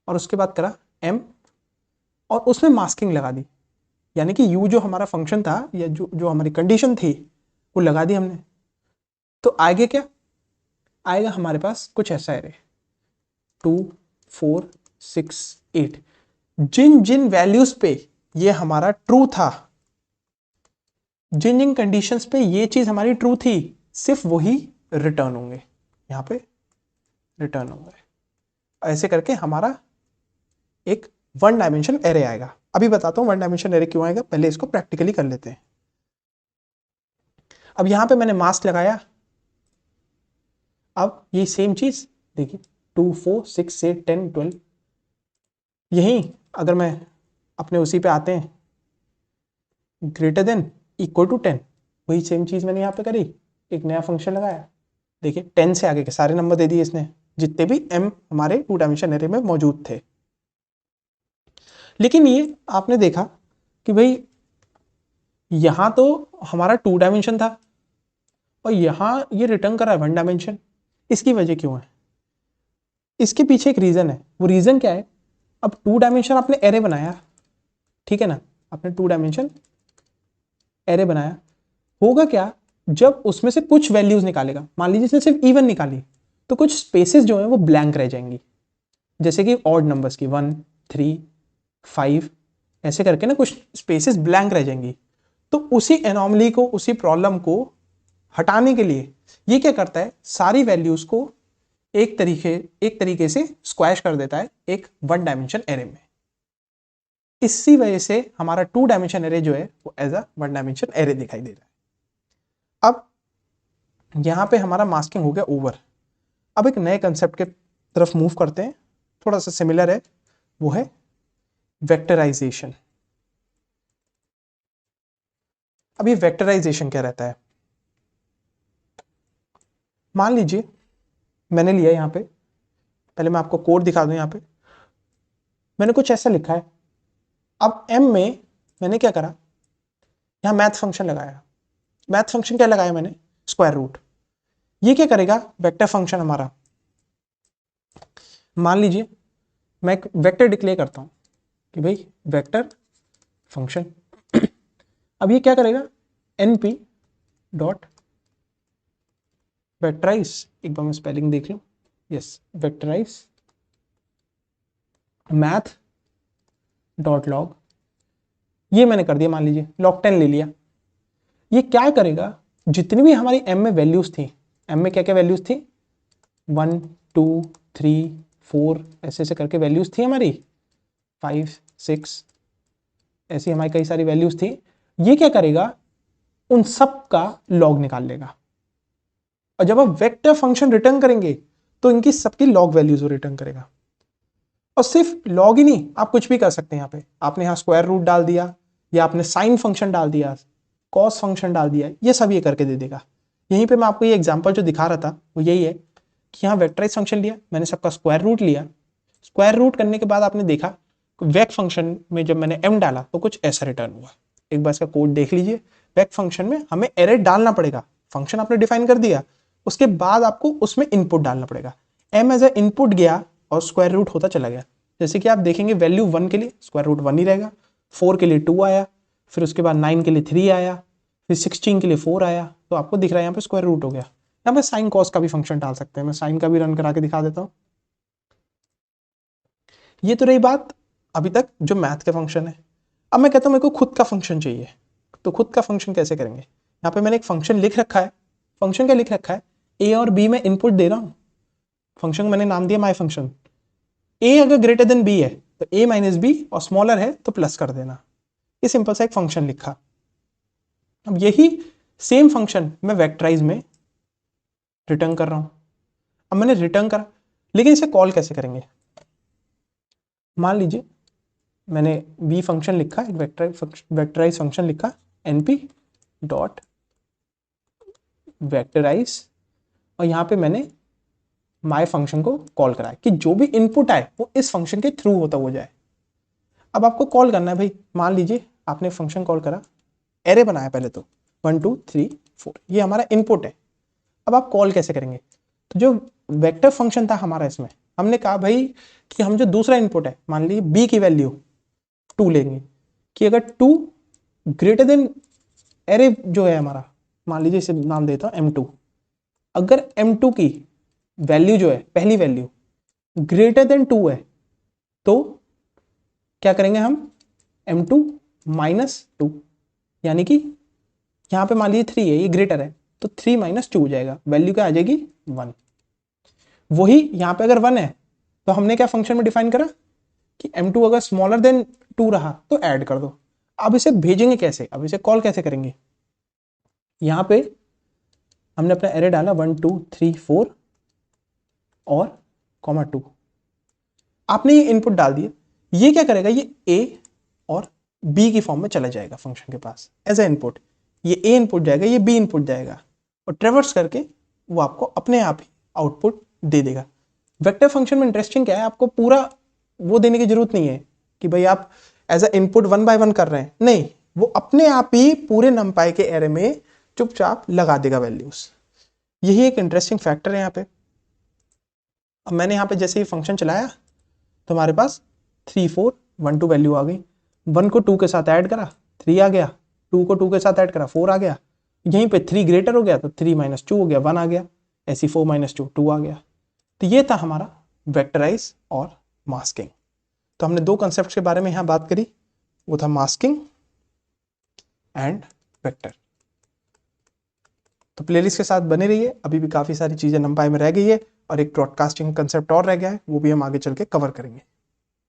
और उसके बाद करा m और उसमें मास्किंग लगा दी, यानी कि u जो हमारा फंक्शन था या जो हमारी कंडीशन थी वो लगा दी हमने। तो आगे क्या आएगा हमारे पास? कुछ ऐसा एरे 2 4 6 8। जिन जिन वैल्यूज पे ये हमारा ट्रू था, जिन जिन कंडीशंस पे ये चीज हमारी ट्रू थी, सिर्फ वही रिटर्न होंगे, यहाँ पे रिटर्न होंगे। ऐसे करके हमारा एक 1 डायमेंशन एरे आएगा। अभी बताता हूं 1 डायमेंशन एरे क्यों आएगा, पहले इसको प्रैक्टिकली कर लेते हैं। अब यहां पे मैंने मास्क लगाया। अब ये सेम चीज देखिए 2 4 6 8 10 12। यही अगर मैं अपने उसी पे आते हैं ग्रेटर देन इक्वल टू 10, वही सेम चीज मैंने यहाँ पे करी, एक नया फंक्शन लगाया, देखिए 10 से आगे के सारे नंबर दे दिए इसने जितने भी m हमारे 2 डायमेंशन एरे में मौजूद थे। लेकिन ये आपने देखा कि भाई यहां तो हमारा 2 डायमेंशन था और यहां ये रिटर्न कर रहा है 1 डायमेंशन, इसकी वजह क्यों है? इसके पीछे एक रीजन है। वो रीजन क्या है? अब 2 डायमेंशन आपने एरे बनाया, ठीक है ना, आपने 2 डायमेंशन एरे बनाया, होगा क्या जब उसमें से कुछ वैल्यूज निकालेगा, मान लीजिए सिर्फ इवन निकाली, तो कुछ स्पेसेस जो है वो ब्लैंक रह जाएंगी, जैसे कि ऑड नंबर्स की 1 3 5 ऐसे करके ना कुछ स्पेसेस ब्लैंक रह जाएंगी। तो उसी एनॉमली को, उसी प्रॉब्लम को हटाने के लिए ये क्या करता है, सारी वैल्यूज को एक तरीके से स्क्वैश कर देता है एक 1 डायमेंशन एरे में। इसी वजह से हमारा 2 डायमेंशन एरे जो है वो एज अ 1 डायमेंशन एरे दिखाई दे रहा है। अब यहां पे हमारा मास्किंग हो गया ओवर। अब एक नए कंसेप्ट के तरफ मूव करते हैं, थोड़ा सा सिमिलर है, वो है वेक्टराइजेशन। अब ये वेक्टराइजेशन क्या रहता है? मान लीजिए मैंने लिया यहां पे, पहले मैं आपको कोड दिखा दूं, यहां पे मैंने कुछ ऐसा लिखा है। अब m में मैंने क्या करा, यहां मैथ फंक्शन लगाया। मैथ फंक्शन क्या लगाया मैंने? Square root. ये क्या करेगा? वेक्टर फंक्शन हमारा, मान लीजिए मैं एक वेक्टर डिक्लेयर करता हूं कि भाई वेक्टर फंक्शन। अब ये क्या करेगा? np डॉट वेक्टराइज, एक बार मैं स्पेलिंग देख लूं, yes, vectorise math dot log, ये मैंने कर दिया, मान लीजिए log 10 ले लिया। ये क्या करेगा, जितनी भी हमारी m में वैल्यूज थी, m में क्या क्या वैल्यूज थी, 1 2 3 4 ऐसे ऐसे करके वैल्यूज थी हमारी, 5 6 ऐसी हमारी कई सारी वैल्यूज थी। ये क्या करेगा, उन सब का लॉग निकाल लेगा, और जब आप वेक्टर फंक्शन रिटर्न करेंगे तो इनकी सबकी लॉग वैल्यूज रिटर्न करेगा। और सिर्फ लॉग ही नहीं, आप कुछ भी कर सकते हैं। यहाँ पे आपने यहाँ स्क्वायर रूट डाल दिया, या आपने साइन फंक्शन डाल दिया, कॉस फंक्शन डाल दिया, ये सब ये करके दे देगा। यहीं पे मैं आपको ये एग्जांपल जो दिखा रहा था वो यही है कि यहाँ वेक्टराइज फंक्शन लिया मैंने, सबका स्क्वायर रूट लिया। स्क्वायर रूट करने के बाद आपने देखा वेक फंक्शन में जब मैंने m डाला तो कुछ ऐसा रिटर्न हुआ। एक बार इसका कोड देख लीजिए। वेक फंक्शन में हमें एरे डालना पड़ेगा, फंक्शन आपने डिफाइन कर दिया, उसके बाद आपको उसमें इनपुट डालना पड़ेगा। m एज ए इनपुट गया और स्क्वायर रूट होता चला गया। जैसे कि आप देखेंगे वैल्यू 1 के लिए स्क्वायर रूट 1 ही रहेगा, 4 के लिए 2 आया, फिर उसके बाद 9 के लिए 3 आया, फिर 16 के लिए 4 आया, तो आपको दिख रहा है यहाँ पे स्क्वायर रूट हो गया। यहाँ पे साइन कॉस का भी फंक्शन डाल सकते हैं, मैं साइन का भी रन करा के दिखा देता हूँ। ये तो रही बात अभी तक जो मैथ के फंक्शन है। अब मैं कहता हूँ मेरे को खुद का फंक्शन चाहिए, तो खुद का फंक्शन कैसे करेंगे? यहाँ पे मैंने एक फंक्शन लिख रखा है। फंक्शन क्या लिख रखा है? ए और बी में इनपुट दे रहा हूँ, फंक्शन मैंने नाम दिया माई फंक्शन। ए अगर ग्रेटर देन बी है तो ए माइनस बी, और स्मॉलर है तो प्लस कर देना। ये सिंपल सा एक फंक्शन लिखा। अब यही सेम फंक्शन मैं वेक्टराइज में रिटर्न कर रहा हूं। अब मैंने रिटर्न करा, लेकिन इसे कॉल कैसे करेंगे? मान लीजिए मैंने बी फंक्शन लिखा, एक वेक्टराइज फंक्शन लिखा, np डॉट वेक्टराइज, और यहां पे मैंने माई फंक्शन को कॉल कराया कि जो भी इनपुट आए वो इस फंक्शन के थ्रू होता हो जाए। अब आपको कॉल करना है भाई, मान लीजिए आपने फंक्शन कॉल करा, एरे बनाया पहले तो 1 2 3 4, ये हमारा इनपुट है। अब आप कॉल कैसे करेंगे? तो जो वेक्टर फंक्शन था हमारा, इसमें हमने कहा भाई कि हम जो दूसरा इनपुट है, मान लीजिए बी की वैल्यू 2 लेंगे, कि अगर 2 ग्रेटर देन एरे जो है हमारा, मान लीजिए इसे नाम देता हूं m2, अगर m2 की वैल्यू जो है पहली वैल्यू ग्रेटर देन 2 है तो क्या करेंगे हम? m2 माइनस 2, यानी कि यहां पे मान लीजिए 3 है, ये ग्रेटर है, तो 3 माइनस 2 हो जाएगा, वैल्यू क्या आ जाएगी? 1। वही यहां पे अगर 1 है तो हमने क्या फंक्शन में डिफाइन करा कि m2 अगर स्मॉलर देन 2 रहा तो ऐड कर दो। अब इसे भेजेंगे कैसे? अब इसे कॉल कैसे करेंगे? यहां पे हमने अपना एरे डाला 1 2 3 4 और (2), आपने ये इनपुट डाल दिया। ये क्या करेगा? ये a और बी की फॉर्म में चला जाएगा फंक्शन के पास एज ए इनपुट। ये ए इनपुट जाएगा, ये बी इनपुट जाएगा, और ट्रेवर्स करके वो आपको अपने आप ही आउटपुट दे देगा। वेक्टर फंक्शन में इंटरेस्टिंग क्या है, आपको पूरा वो देने की जरूरत नहीं है कि भाई आप एज ए इनपुट 1 बाय 1 कर रहे हैं, नहीं, वो अपने आप ही पूरे नंपाई के एरे में चुपचाप लगा देगा वैल्यूज। यही एक इंटरेस्टिंग फैक्टर है यहाँ पे। अब मैंने यहाँ पे जैसे ही फंक्शन चलाया तो हमारे पास 3 4 1 2 वैल्यू आ गई। 1 को 2 के साथ ऐड करा 3 आ गया, 2 को 2 के साथ ऐड करा 4 आ गया, यहीं पे 3 ग्रेटर हो गया तो 3 - 2 हो गया 1 आ गया, ऐसी 4 - 2 2 आ गया। तो ये था हमारा वेक्टराइज और मास्किंग। तो हमने दो कंसेप्ट के बारे में यहाँ बात करी, वो था मास्किंग एंड वेक्टर। तो प्लेलिस्ट के साथ बने रहिए, अभी भी काफ़ी सारी चीज़ें नंपाई में रह गई है और एक ब्रॉडकास्टिंग कंसेप्ट और रह गया है, वो भी हम आगे चल के कवर करेंगे।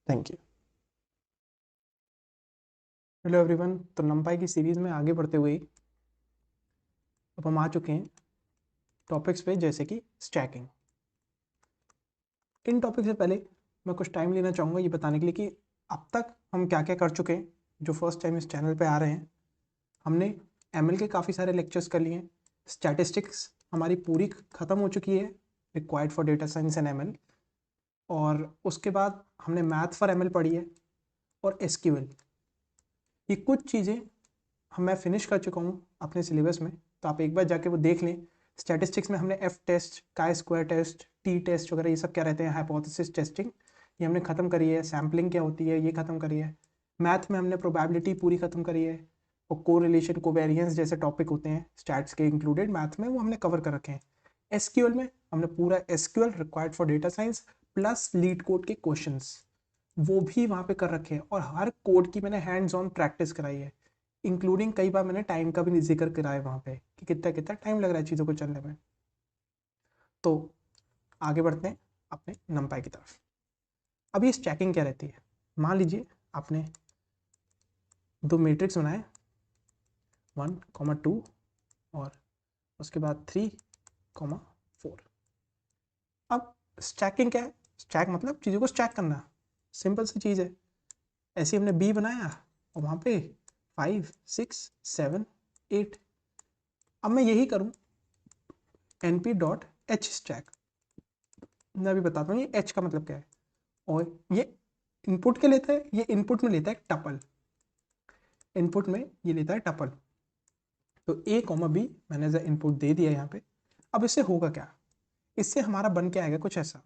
Thank you. हेलो एवरीवन, तो नंपाई की सीरीज़ में आगे बढ़ते हुए अब हम आ चुके हैं टॉपिक्स पे, जैसे कि स्टैकिंग। इन टॉपिक से पहले मैं कुछ टाइम लेना चाहूँगा ये बताने के लिए कि अब तक हम क्या क्या कर चुके हैं। जो फर्स्ट टाइम इस चैनल पे आ रहे हैं, हमने एमएल के काफ़ी सारे लेक्चर्स कर लिए हैं। स्टैटिस्टिक्स हमारी पूरी ख़त्म हो चुकी है, required for data science and ML. और उसके बाद हमने मैथ फॉर एमएल पढ़ी है और एसक्यूएल। ये कुछ चीज़ें मैं फिनिश कर चुका हूँ अपने सिलेबस में, तो आप एक बार जाके वो देख लें। स्टैटिस्टिक्स में हमने F test, chi square test, T test वगैरह ये सब क्या रहते हैं, हाइपोथेसिस टेस्टिंग, ये हमने ख़त्म करी है। सैम्पलिंग क्या होती है ये ख़त्म करी है। मैथ में हमने प्रोबेबिलिटी पूरी ख़त्म करी है, और कोरिलेशन कोवेरिएंस जैसे टॉपिक होते हैं स्टैट्स के इंक्लूडेड मैथ में, वो हमने कवर कर रखे हैं। एसक्यूएल में हमने पूरा SQL required for data science plus leet code के क्वेश्चंस वो भी वहाँ पे कर रखे हैं, और हर कोड की मैंने हैंड्स ऑन प्रैक्टिस कराई है, इंक्लूडिंग कई बार मैंने टाइम का भी जिक्र कराया वहाँ पे कि कितना कितना टाइम लग रहा है चीज़ों को चलने में। तो आगे बढ़ते हैं अपने नंपाई की तरफ। अब ये स्टैकिंग क्या रहती है, मान लीजिए आपने दो मैट्रिक्स बनाए 1, 2 और उसके बाद 3, 4। अब स्टैकिंग क्या है, स्टैक मतलब चीज़ों को स्टैक करना, सिंपल सी चीज़ है। ऐसे हमने बी बनाया और वहाँ पे 5 6 7 8। अब मैं यही करूँ np.h स्टैक, मैं अभी बताता हूँ ये h का मतलब क्या है। और ये इनपुट के लेता है, ये इनपुट में लेता है टपल, इनपुट में ये लेता है टपल। तो a, b मैंने एज इनपुट दे दिया यहाँ पे। अब इससे होगा क्या, इससे हमारा बन के आएगा कुछ ऐसा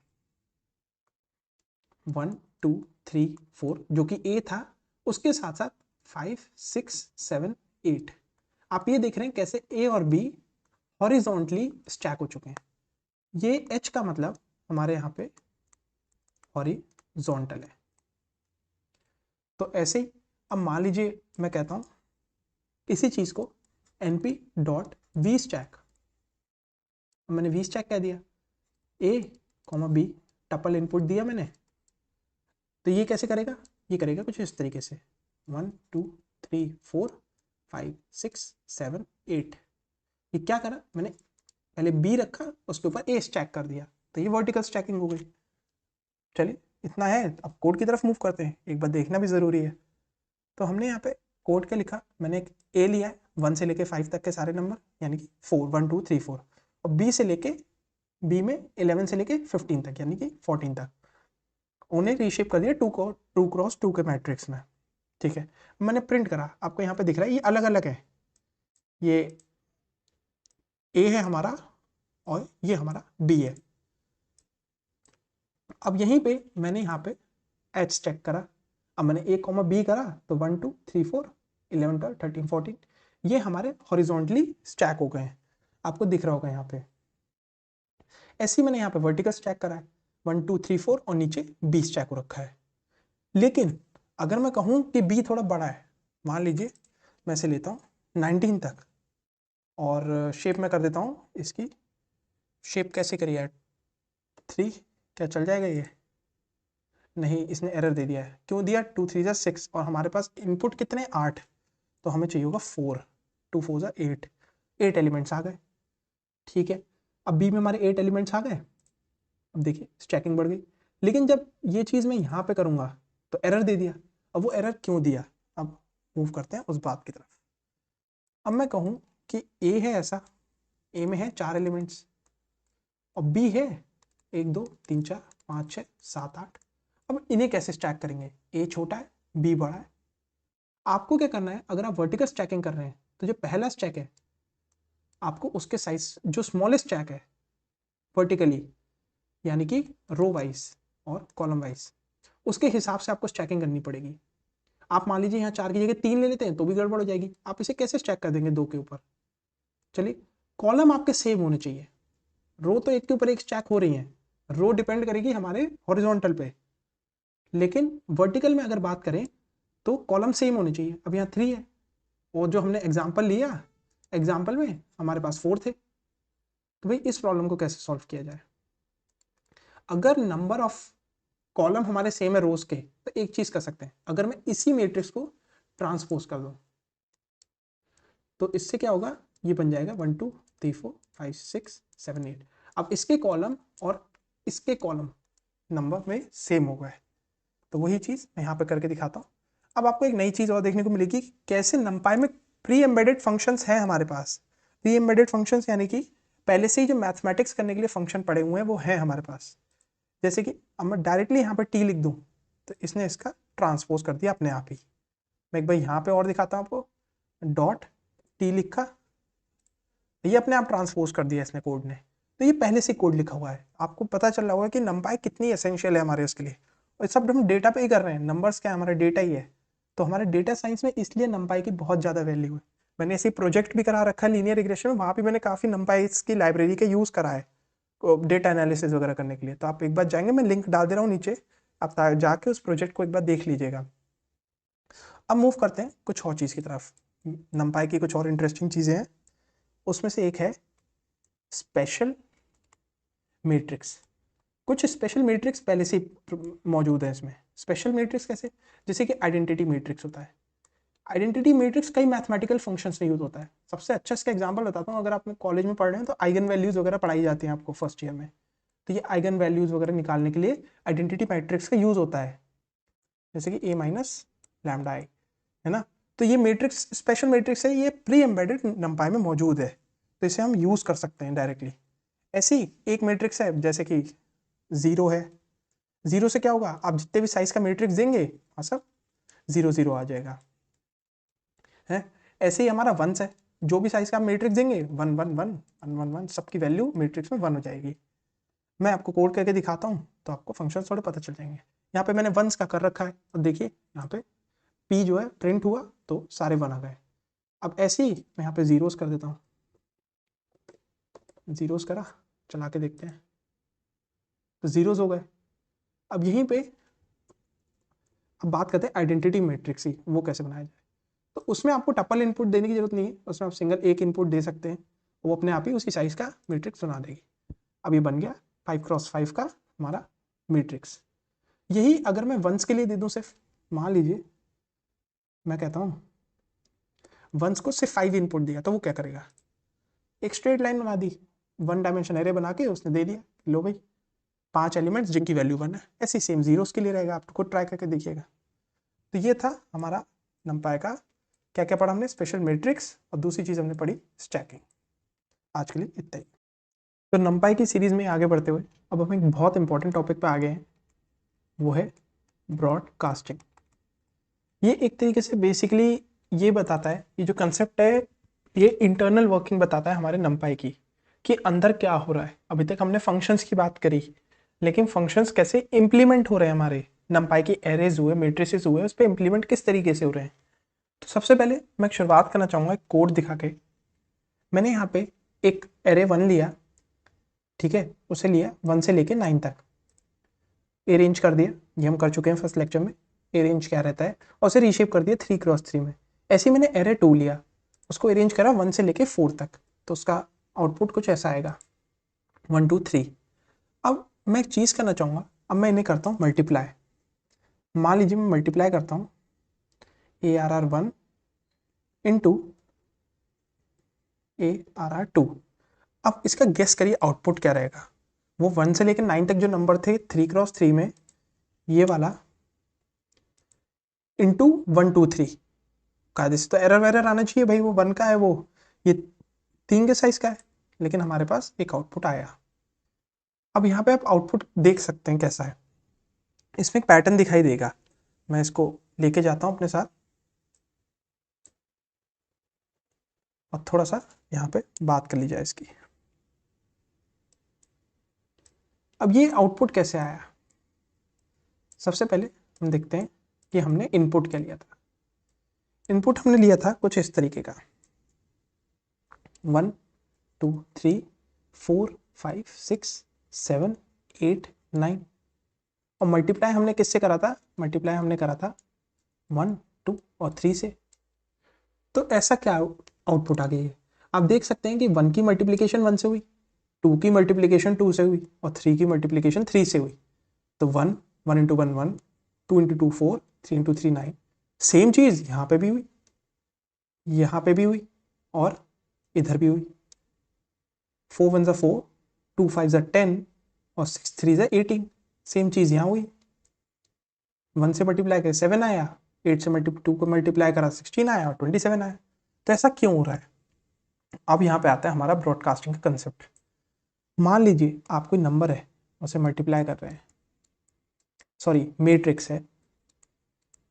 1 2 3 4, जो कि a था, उसके साथ साथ 5 6 7 8। आप ये देख रहे हैं कैसे a और b हॉरिजॉन्टली स्टैक हो चुके हैं। ये h का मतलब हमारे यहाँ पे हॉरिजॉन्टल है। तो ऐसे ही अब मान लीजिए मैं कहता हूँ इसी चीज़ को np.v स्टैक, मैंने v स्टैक कह दिया, a, b टपल इनपुट दिया मैंने। तो ये कैसे करेगा, ये करेगा कुछ इस तरीके से 1 2 3 4 5 6 7 8। ये क्या करा, मैंने पहले b रखा उसके ऊपर a स्टैक कर दिया, तो ये वर्टिकल स्टैकिंग हो गई। चलिए इतना है, अब कोड की तरफ मूव करते हैं, एक बार देखना भी ज़रूरी है। तो हमने यहाँ पे कोड क्या लिखा, मैंने एक ए लिया है 1 से लेके 5 तक के सारे नंबर, यानी कि 4 1 2 3 4, और बी से लेके बी में 11 से लेके 15 तक यानी कि 14 तक, उन्हें रीशेप कर दिया 2x2 के मैट्रिक्स में। ठीक है, मैंने प्रिंट करा, आपको यहाँ पे दिख रहा है ये अलग अलग है, ये ए है हमारा और ये हमारा बी है। अब यहीं पे मैंने यहाँ पे एच स्टैक करा। अब मैंने ए कॉमा बी करा तो 1 2 3 4 11 12 13 14 ये हमारे हॉरिजॉन्टली स्टैक हो गए हैं, आपको दिख रहा होगा यहाँ पे। ऐसे ही मैंने यहाँ पे वर्टिकल स्टैक करा है 1 2 3 4 और नीचे बी स्टैक हो रखा है। लेकिन अगर मैं कहूँ कि बी थोड़ा बड़ा है, मान लीजिए मैं इसे लेता हूँ 19 तक, और शेप में कर देता हूँ इसकी शेप कैसे करी है 3, क्या चल जाएगा ये, नहीं इसने एरर दे दिया है। क्यों दिया, 2 3 6 और हमारे पास इनपुट कितने 8, तो हमें चाहिए होगा 4, 2 4 8, 8 एलिमेंट्स आ गए। ठीक है, अब बी में हमारे 8 एलिमेंट्स आ गए। अब देखिए स्टैकिंग बढ़ गई, लेकिन जब ये चीज़ मैं यहाँ पे करूँगा तो एरर दे दिया। अब वो एरर क्यों दिया, अब मूव करते हैं उस बात की तरफ। अब मैं कहूँ कि ए है ऐसा, ए में है 4 एलिमेंट्स और बी है 1 2 3 4 5 6 7 8। अब इन्हें कैसे स्टैक करेंगे? ए छोटा है, बी बड़ा है। आपको क्या करना है, अगर आप वर्टिकल स्टैकिंग कर रहे हैं तो जो पहला स्टैक है आपको उसके साइज, जो स्मॉलेस्ट स्टैक है वर्टिकली, यानी कि रो वाइज और कॉलम वाइज, उसके हिसाब से आपको स्टैकिंग करनी पड़ेगी। आप मान लीजिए यहाँ 4 की जगह 3 ले लेते हैं तो भी गड़बड़ हो जाएगी। आप इसे कैसे स्टैक कर देंगे 2 के ऊपर? चलिए, कॉलम आपके सेम होने चाहिए। रो तो एक के ऊपर एक स्टैक हो रही है, रो डिपेंड करेगी हमारे हॉरिजॉन्टल पे, लेकिन वर्टिकल में अगर बात करें तो कॉलम सेम होने चाहिए। अब यहाँ 3 है और जो हमने एग्जाम्पल लिया, एग्जाम्पल में हमारे पास 4 थे। तो भाई इस प्रॉब्लम को कैसे सॉल्व किया जाए? अगर नंबर ऑफ कॉलम हमारे सेम है रोज के, तो एक चीज कर सकते हैं, अगर मैं इसी मैट्रिक्स को ट्रांसपोज कर दूं तो इससे क्या होगा, ये बन जाएगा 1 2 3 4 5 6 7 8। अब इसके कॉलम और इसके कॉलम नंबर में सेम हो गए। तो वही चीज मैं यहाँ पे करके दिखाता हूँ। अब आपको एक नई चीज और देखने को मिलेगी, कैसे नंपाई में प्री एम्बेडेड फंक्शंस हैं हमारे पास। प्री एम्बेडेड फंक्शंस यानी कि पहले से ही जो मैथमेटिक्स करने के लिए फंक्शन पड़े हुए हैं वो हैं हमारे पास। जैसे कि अब मैं डायरेक्टली यहाँ पर टी लिख दूँ तो इसने इसका ट्रांसपोज कर दिया अपने आप ही। मैं एक बार यहाँ पे और दिखाता हूँ आपको, डॉट टी लिखा, ये अपने आप ट्रांसपोज कर दिया इसने कोड ने। तो ये पहले से कोड लिखा हुआ है। आपको पता चल रहा होगा कि नंपाई कितनी एसेंशियल है हमारे उसके लिए। और सब हम डेटा पे ही कर रहे हैं, नंबर्स क्या है, हमारा डेटा ही है। तो हमारे डेटा साइंस में इसलिए नंपाई की बहुत ज़्यादा वैल्यू है। मैंने ऐसे प्रोजेक्ट भी करा रखा है लीनियर रिग्रेशन में, वहाँ भी मैंने काफ़ी नंपाई की लाइब्रेरी के यूज़ करा है डेटा एनालिसिस वगैरह करने के लिए। तो आप एक बार जाएंगे, मैं लिंक डाल दे रहा हूँ नीचे, आप जाके उस प्रोजेक्ट को एक बार देख लीजिएगा। अब मूव करते हैं कुछ और चीज़ की तरफ। नंपाई की कुछ और इंटरेस्टिंग चीज़ें हैं, उसमें से एक है स्पेशल मैट्रिक्स। कुछ स्पेशल मैट्रिक्स पहले से मौजूद है इसमें। स्पेशल मैट्रिक्स कैसे? जैसे कि आइडेंटिटी मैट्रिक्स होता है। आइडेंटिटी मैट्रिक्स कई मैथमेटिकल फंक्शंस में यूज होता है। सबसे अच्छा इसका एग्जांपल बताता हूँ, अगर आप कॉलेज में पढ़ रहे हैं तो आइगन वैल्यूज वगैरह पढ़ाई जाती हैं आपको फर्स्ट ईयर में। तो ये आइगन वैल्यूज वगैरह निकालने के लिए आइडेंटिटी मैट्रिक्स का यूज होता है, जैसे कि ए माइनस लैम्डा आई, है ना। तो ये मैट्रिक्स स्पेशल मैट्रिक्स है, ये प्री एम्बेडेड नंपाई में मौजूद है, तो इसे हम यूज कर सकते हैं डायरेक्टली। ऐसी एक मैट्रिक्स है जैसे कि 0 है। 0 से क्या होगा, आप जितने भी साइज का मैट्रिक्स देंगे हाँ सब 0 0 आ जाएगा, है। ऐसे ही हमारा 1 है, जो भी साइज का आप मैट्रिक्स देंगे 1 1 1 1 1 1 सबकी वैल्यू मैट्रिक्स में 1 हो जाएगी। मैं आपको कोड करके दिखाता हूँ तो आपको फंक्शन थोड़े पता चल जाएंगे। यहाँ पे मैंने 1s का कर रखा है और देखिए यहाँ पे p जो है प्रिंट हुआ तो सारे 1 आ गए। अब ऐसे ही मैं यहाँ पे 0s कर देता हूँ, 0s करा, चला के देखते हैं तो 0s हो गए। अब यहीं पे अब बात करते हैं आइडेंटिटी मैट्रिक्स ही, वो कैसे बनाया जाए। तो उसमें आपको टपल इनपुट देने की जरूरत नहीं है, उसमें आप सिंगल एक इनपुट दे सकते हैं, वो अपने आप ही उसी साइज का मैट्रिक्स बना देगी। अब ये बन गया 5x5 का हमारा मैट्रिक्स। यही अगर मैं 1s के लिए दे दूं, सिर्फ मान लीजिए मैं कहता हूँ 1s को सिर्फ 5 इनपुट दिया तो वो क्या करेगा, एक स्ट्रेट लाइन बना दी, 1 डायमेंशन एरे बना के उसने दे दिया, लो भाई 5 एलिमेंट्स जिनकी वैल्यू 1 है। ऐसे सेम 0s के लिए रहेगा, आप खुद ट्राई करके देखिएगा। तो ये था हमारा नंपाई का, क्या क्या पढ़ा हमने, स्पेशल मैट्रिक्स, और दूसरी चीज़ हमने पढ़ी स्टैकिंग। आज के लिए इतना ही। तो नंपाई की सीरीज में आगे बढ़ते हुए अब हम एक बहुत इंपॉर्टेंट टॉपिक पे आ गए हैं, वो है ब्रॉडकास्टिंग। ये एक तरीके से बेसिकली ये बताता है, ये जो कंसेप्ट है ये इंटरनल वर्किंग बताता है हमारे नंपाई की, कि अंदर क्या हो रहा है। अभी तक हमने फंक्शंस की बात करी, लेकिन फंक्शंस कैसे इंप्लीमेंट हो रहे हैं, हमारे नंपाई की एरेज हुए, मैट्रिसेस हुए, उस पर इंप्लीमेंट किस तरीके से हो रहे हैं। तो सबसे पहले मैं शुरुआत करना चाहूँगा एक कोड दिखा के। मैंने यहाँ पे एक एरे 1 लिया, ठीक है, उसे लिया 1 से लेके 9 तक, अरेंज कर दिया, ये हम कर चुके हैं फर्स्ट लेक्चर में, अरेंज क्या रहता है, और उसे रीशेप कर दिया 3x3 में। ऐसे ही मैंने एरे 2 लिया, उसको अरेंज करा 1 से लेके 4 तक, तो उसका आउटपुट कुछ ऐसा आएगा 1 2 3। अब मैं एक चीज़ करना चाहूँगा, अब मैं इन्हें करता हूँ मल्टीप्लाई। मान लीजिए मैं मल्टीप्लाई करता हूँ ARR1 इंटू ARR2। अब इसका गेस करिए आउटपुट क्या रहेगा। वो 1 से लेकर 9 तक जो नंबर थे 3x3 में, ये वाला इंटू 1 2 3 कायदे से तो एरर वेरर आना चाहिए भाई, वो 1 का है, वो ये 3 के साइज का है, लेकिन हमारे पास एक आउटपुट आया। अब यहाँ पे आप आउटपुट देख सकते हैं कैसा है, इसमें एक पैटर्न दिखाई देगा। मैं इसको लेके जाता हूँ अपने साथ और थोड़ा सा यहाँ पे बात कर ली जाए इसकी। अब ये आउटपुट कैसे आया, सबसे पहले हम देखते हैं कि हमने इनपुट क्या लिया था। इनपुट हमने लिया था कुछ इस तरीके का 1 2 3 4 5 6 7 8 9, और मल्टीप्लाई हमने किससे करा था, मल्टीप्लाई हमने करा था 1 2 और 3 से। तो ऐसा क्या आउटपुट आ गई है, आप देख सकते हैं कि 1 की मल्टीप्लिकेशन 1 से हुई, 2 की मल्टीप्लिकेशन 2 से हुई और 3 की मल्टीप्लिकेशन 3 से हुई। तो 1 1 इंटू 1 1, 2 इंटू 2 4, 3 इंटू 3 9। सेम चीज़ यहाँ पे भी हुई, यहाँ पे भी हुई और इधर भी हुई। 4 1 4, 2 5 10 और 6 3 18। सेम चीज़ यहाँ हुई, 1 से मल्टीप्लाई करे 7 आया, 8 से 2 को मल्टीप्लाई करा 16 आया और 27 आया। तो ऐसा क्यों हो रहा है। अब यहाँ पे आता है हमारा ब्रॉडकास्टिंग का कंसेप्ट। मान लीजिए आप कोई नंबर है उसे मल्टीप्लाई कर रहे हैं, सॉरी मैट्रिक्स है,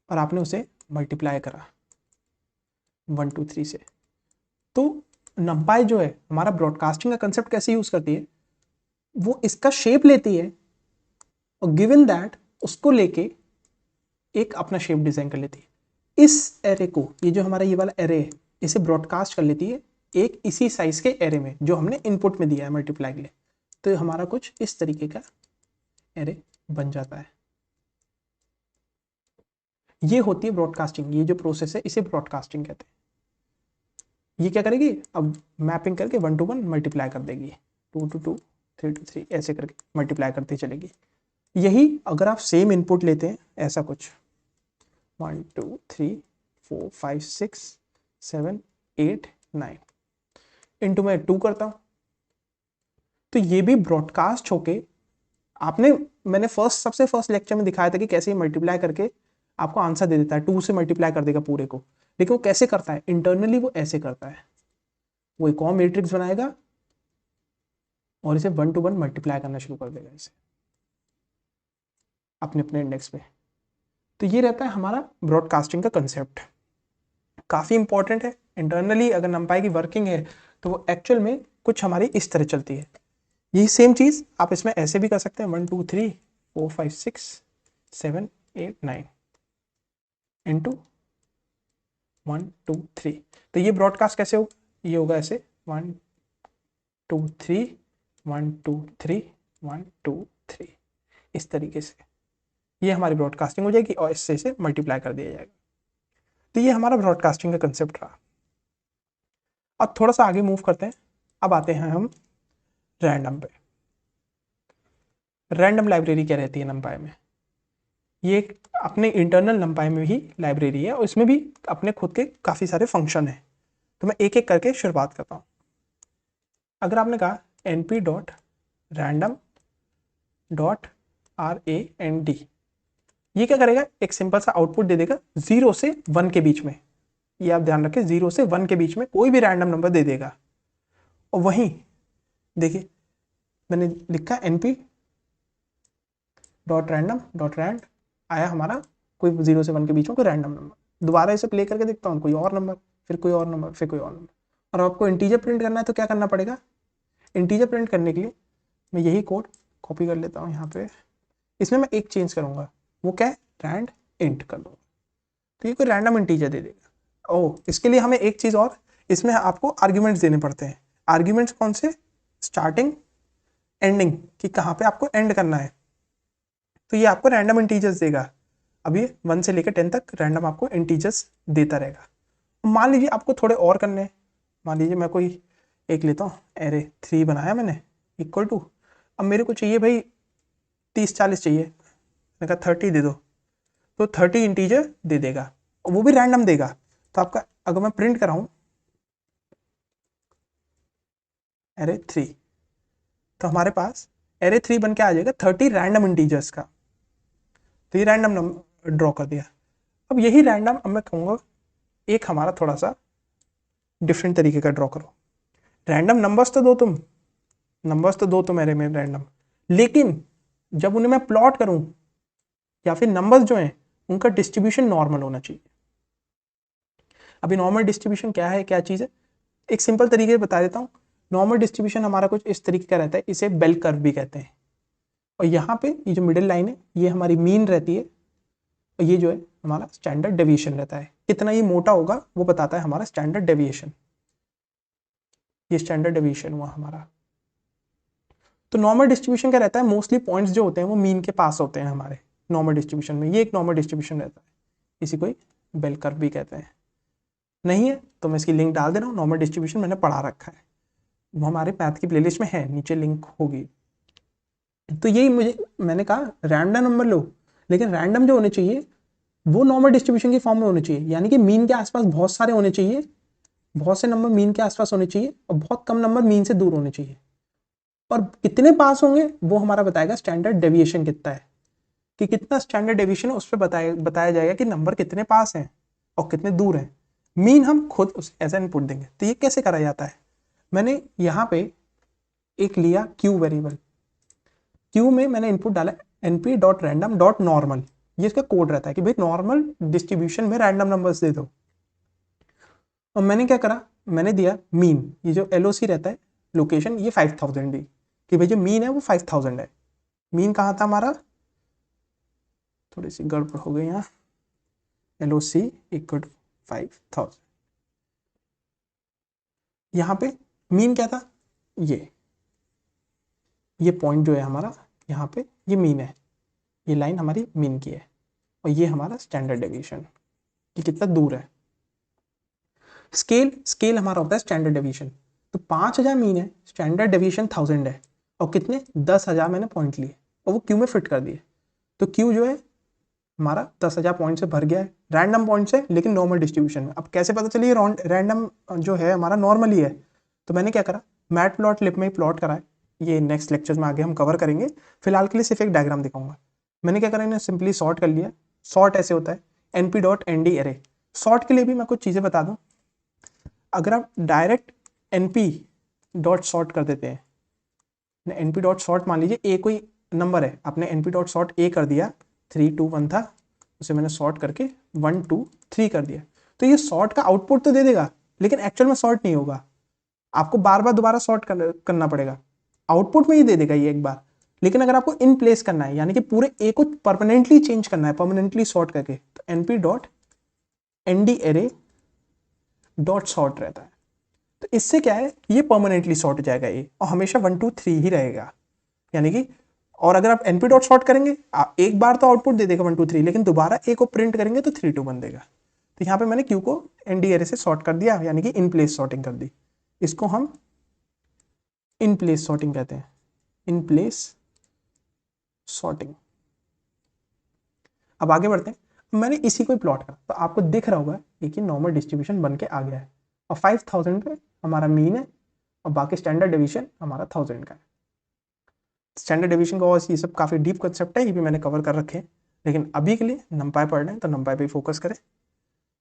और आपने उसे मल्टीप्लाई करा 1 2 3 से। तो नंपाई जो है हमारा ब्रॉडकास्टिंग का कंसेप्ट कैसे यूज करती है, वो इसका शेप लेती है और गिवन दैट उसको लेके एक अपना शेप डिजाइन कर लेती है। इस एरे को, ये जो हमारा ये वाला एरे है, इसे ब्रॉडकास्ट कर लेती है एक इसी साइज के एरे में जो हमने इनपुट में दिया है मल्टीप्लाई के लिए। तो हमारा कुछ इस तरीके का एरे बन जाता है। ये होती है ब्रॉडकास्टिंग, ये जो प्रोसेस है इसे ब्रॉडकास्टिंग कहते हैं। ये क्या करेगी, अब मैपिंग करके 1 to 1 मल्टीप्लाई कर देगी, 2 to 2, 3 to 3 ऐसे करके मल्टीप्लाई करती चलेगी। यही अगर आप सेम इनपुट लेते हैं ऐसा कुछ 1 2 3 4 5 6 7 8 9 इंटू मैं 2 करता हूं, तो ये भी ब्रॉडकास्ट होके मैंने सबसे फर्स्ट लेक्चर में दिखाया था कि कैसे मल्टीप्लाई करके आपको आंसर दे देता है, 2 से मल्टीप्लाई कर देगा पूरे को। लेकिन वो कैसे करता है, इंटरनली वो ऐसे करता है, वो एक और मैट्रिक्स बनाएगा और इसे 1 to 1 मल्टीप्लाई करना शुरू कर देगा इसे अपने अपने इंडेक्स पे। तो ये रहता है हमारा ब्रॉडकास्टिंग का कंसेप्ट, काफ़ी इंपॉर्टेंट है। इंटरनली अगर नंपाई की वर्किंग है तो वो एक्चुअल में कुछ हमारी इस तरह चलती है। यही सेम चीज़ आप इसमें ऐसे भी कर सकते हैं 1 2 3 4 5 6 7 8 9 इंटू 1 2 3। तो ये ब्रॉडकास्ट कैसे होगा, ये होगा ऐसे 1 2 3 1 2 3 1 2 3, इस तरीके से ये हमारी ब्रॉडकास्टिंग हो जाएगी और इससे इसे मल्टीप्लाई कर दिया जाएगा। तो ये हमारा ब्रॉडकास्टिंग का कंसेप्ट रहा। अब थोड़ा सा आगे मूव करते हैं, अब आते हैं हम रैंडम पे। रैंडम लाइब्रेरी क्या रहती है नंपाई में, ये एक अपने इंटरनल नंपाई में ही लाइब्रेरी है और इसमें भी अपने खुद के काफ़ी सारे फंक्शन हैं। तो मैं एक एक करके शुरुआत करता हूँ। अगर आपने कहा np.random.rand, ये क्या करेगा, एक सिंपल सा आउटपुट दे देगा 0 से 1 के बीच में। ये आप ध्यान रखें, 0 से 1 के बीच में कोई भी रैंडम नंबर दे देगा। और वहीं देखिए मैंने लिखा np.random.rand, आया हमारा कोई 0 से 1 के बीच में कोई रैंडम नंबर। दोबारा इसे प्ले करके देखता हूँ, कोई और नंबर, फिर कोई और नंबर, फिर कोई और नंबर। और आपको इंटीजर प्रिंट करना है तो क्या करना पड़ेगा, इंटीजर प्रिंट करने के लिए मैं यही कोड कॉपी कर लेता हूँ यहाँ पे। इसमें मैं एक चेंज करूँगा, वो क्या है, रैंड इंट कर दूँगा, तो ये कोई रैंडम इंटीजर दे देगा। ओह, इसके लिए हमें एक चीज़ और, इसमें आपको आर्ग्यूमेंट्स देने पड़ते हैं। आर्ग्यूमेंट्स कौन से, स्टार्टिंग एंडिंग, कि कहाँ पे आपको एंड करना है। तो ये आपको रैंडम इंटीजर्स देगा। अब ये 1 से लेकर 10 तक रैंडम आपको इंटीजर्स देता रहेगा। मान लीजिए आपको थोड़े और करने हैं, मान लीजिए मैं कोई एक लेता हूँ, एरे 3 बनाया मैंने इक्वल टू, अब मेरे को चाहिए भाई 30 40 चाहिए, मैंने कहा 30 दे दो, तो 30 इंटीजर दे देगा और वो भी रैंडम देगा। तो आपका अगर मैं प्रिंट कराऊँ एरे 3, तो हमारे पास एरे 3 बन के आ जाएगा 30 रैंडम इंटीजर्स का। तो ये रैंडम नंबर ड्रॉ कर दिया। अब यही रैंडम अब मैं कहूँगा एक हमारा थोड़ा सा डिफरेंट तरीके का ड्रॉ करो। रैंडम नंबर्स तो दो तो मेरे में रैंडम, लेकिन जब उन्हें मैं प्लॉट करूं या फिर नंबर्स जो हैं उनका डिस्ट्रीब्यूशन नॉर्मल होना चाहिए। अभी नॉर्मल डिस्ट्रीब्यूशन क्या है, क्या चीज़ है, एक सिंपल तरीके से बता देता हूँ। नॉर्मल डिस्ट्रीब्यूशन हमारा कुछ इस तरीके का रहता है, इसे बेल कर्व भी कहते हैं। और यहाँ पे ये जो मिडिल लाइन है ये हमारी मीन रहती है, और ये जो है हमारा स्टैंडर्ड डेविएशन रहता है। कितना ये मोटा होगा वो बताता है हमारा स्टैंडर्ड डेविएशन। ये स्टैंडर्ड डेविएशन हुआ हमारा। तो नॉर्मल डिस्ट्रीब्यूशन क्या रहता है, मोस्टली पॉइंट्स जो होते हैं वो मीन के पास होते हैं हमारे नॉर्मल डिस्ट्रीब्यूशन में। ये एक नॉर्मल डिस्ट्रीब्यूशन रहता है, इसी को बेल कर्व भी कहते हैं। नहीं है तो मैं इसकी लिंक डाल दे रहा हूँ, नॉर्मल डिस्ट्रीब्यूशन मैंने पढ़ा रखा है, वो हमारे मैथ की प्लेलिस्ट में है, नीचे लिंक होगी। तो यही मैंने कहा रैंडम नंबर लो, लेकिन रैंडम जो होने चाहिए वो नॉर्मल डिस्ट्रीब्यूशन की फॉर्म में होने चाहिए, यानी कि मीन के आसपास बहुत सारे होने चाहिए, बहुत से नंबर मीन के आसपास होने चाहिए और बहुत कम नंबर मीन से दूर होने चाहिए। और कितने पास होंगे वो हमारा बताएगा स्टैंडर्ड डेविएशन कितना है, कि कितना स्टैंडर्ड डेविएशन है उस पर बताया जाएगा कि नंबर कितने पास हैं और कितने दूर हैं। मीन हम खुद एज एन इनपुट देंगे। तो ये कैसे करा जाता है, मैंने यहाँ पे एक लिया क्यू वेरिएबल, क्यू में मैंने इनपुट डाला np.random.normal, ये इसका कोड रहता है कि भाई नॉर्मल डिस्ट्रीब्यूशन में रैंडम नंबर्स दे दो। और मैंने क्या करा, मैंने दिया मीन, ये जो LOC रहता है लोकेशन, ये 5000 दी कि भाई जो मीन है वो 5000 है। मीन कहाँ था हमारा, थोड़ी सी गड़बड़ हो गई यहाँ, LOC इक्वल 5000। यहाँ पे मीन क्या था, ये पॉइंट जो है हमारा यहाँ पे ये मीन है, ये लाइन हमारी मीन की है, और ये हमारा स्टैंडर्ड डेविएशन, ये कितना दूर है। स्केल हमारा होता है स्टैंडर्ड डेविएशन। तो 5000 मीन है, स्टैंडर्ड डेविएशन 1000 है, और कितने 10,000 मैंने पॉइंट लिए और वो क्यू में फिट कर दिए। तो क्यू जो है हमारा 10,000 पॉइंट से भर गया है, रैंडम पॉइंट से, लेकिन नॉर्मल डिस्ट्रीब्यूशन में। अब कैसे पता चलिए रैंडम जो है हमारा नॉर्मल ही है, तो मैंने क्या करा, मैटप्लॉटलिब में प्लॉट करा है, ये नेक्स्ट लेक्चर में आगे हम कवर करेंगे, फिलहाल के लिए सिर्फ एक डायग्राम दिखाऊंगा। मैंने क्या करा, इन्हें सिंपली सॉर्ट कर लिया। सॉर्ट ऐसे होता है np.nd एरे। सॉर्ट के लिए भी मैं कुछ चीज़ें बता दूं, अगर आप डायरेक्ट np.sort कर देते हैं, np.sort मान लीजिए a कोई नंबर है, आपने np.sort a कर दिया, 3 2 1 था, उसे मैंने सॉर्ट करके 1 2 3 कर दिया, तो ये सॉर्ट का आउटपुट तो दे देगा, लेकिन एक्चुअल में सॉर्ट नहीं होगा, आपको बार बार दोबारा सॉर्ट करना पड़ेगा। आउटपुट में ही दे देगा ये एक बार, लेकिन अगर आपको इन प्लेस करना है, यानी कि पूरे ए को परमानेंटली चेंज करना है, परमानेंटली सॉर्ट करके, तो np.nd array डॉट सॉर्ट रहता है। तो इससे क्या है, ये परमानेंटली सॉर्ट जाएगा ये, और हमेशा 1 2 3 ही रहेगा, यानी कि। और अगर आप np डॉट सॉर्ट करेंगे, एक बार तो आउटपुट दे देगा 1 2 3, लेकिन दोबारा ए को प्रिंट करेंगे तो 3 2 बन देगा। तो यहाँ पे मैंने क्यू को nd array से सॉर्ट कर दिया, यानी कि इन प्लेस सॉर्टिंग कर दी। इसको हम इन प्लेस सॉर्टिंग कहते हैं, इन प्लेस सॉर्टिंग। अब आगे बढ़ते हैं। मैंने इसी को प्लॉट करा तो आपको दिख रहा होगा कि नॉर्मल डिस्ट्रीब्यूशन बन के आ गया है, और 5000 पे हमारा मीन है, और बाकी स्टैंडर्ड डेविएशन हमारा 1000 का है। स्टैंडर्ड डेविएशन का और ये सब काफ़ी डीप कंसेप्ट है, ये भी मैंने कवर कर रखे हैं, लेकिन अभी के लिए नंपाई पढ़ रहे हैं तो नंपाई पे फोकस करें।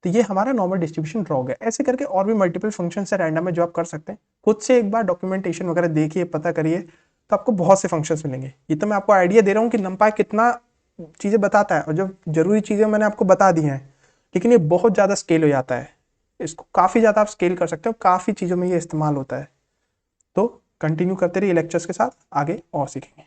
तो ये हमारा नॉर्मल डिस्ट्रीब्यूशन ड्रॉ गया। ऐसे करके और भी मल्टीपल फंक्शन है रैंडम में जो आप कर सकते हैं। खुद से एक बार डॉक्यूमेंटेशन वगैरह देखिए, पता करिए, तो आपको बहुत से फंक्शंस मिलेंगे। ये तो मैं आपको आइडिया दे रहा हूँ कि नंपाई कितना चीज़ें बताता है, और जो जरूरी चीज़ें मैंने आपको बता दी हैं, लेकिन ये बहुत ज़्यादा स्केल हो जाता है, इसको काफ़ी ज़्यादा आप स्केल कर सकते हो, काफ़ी चीज़ों में ये इस्तेमाल होता है। तो कंटिन्यू करते रहिए लेक्चर्स के साथ, आगे और सीखेंगे।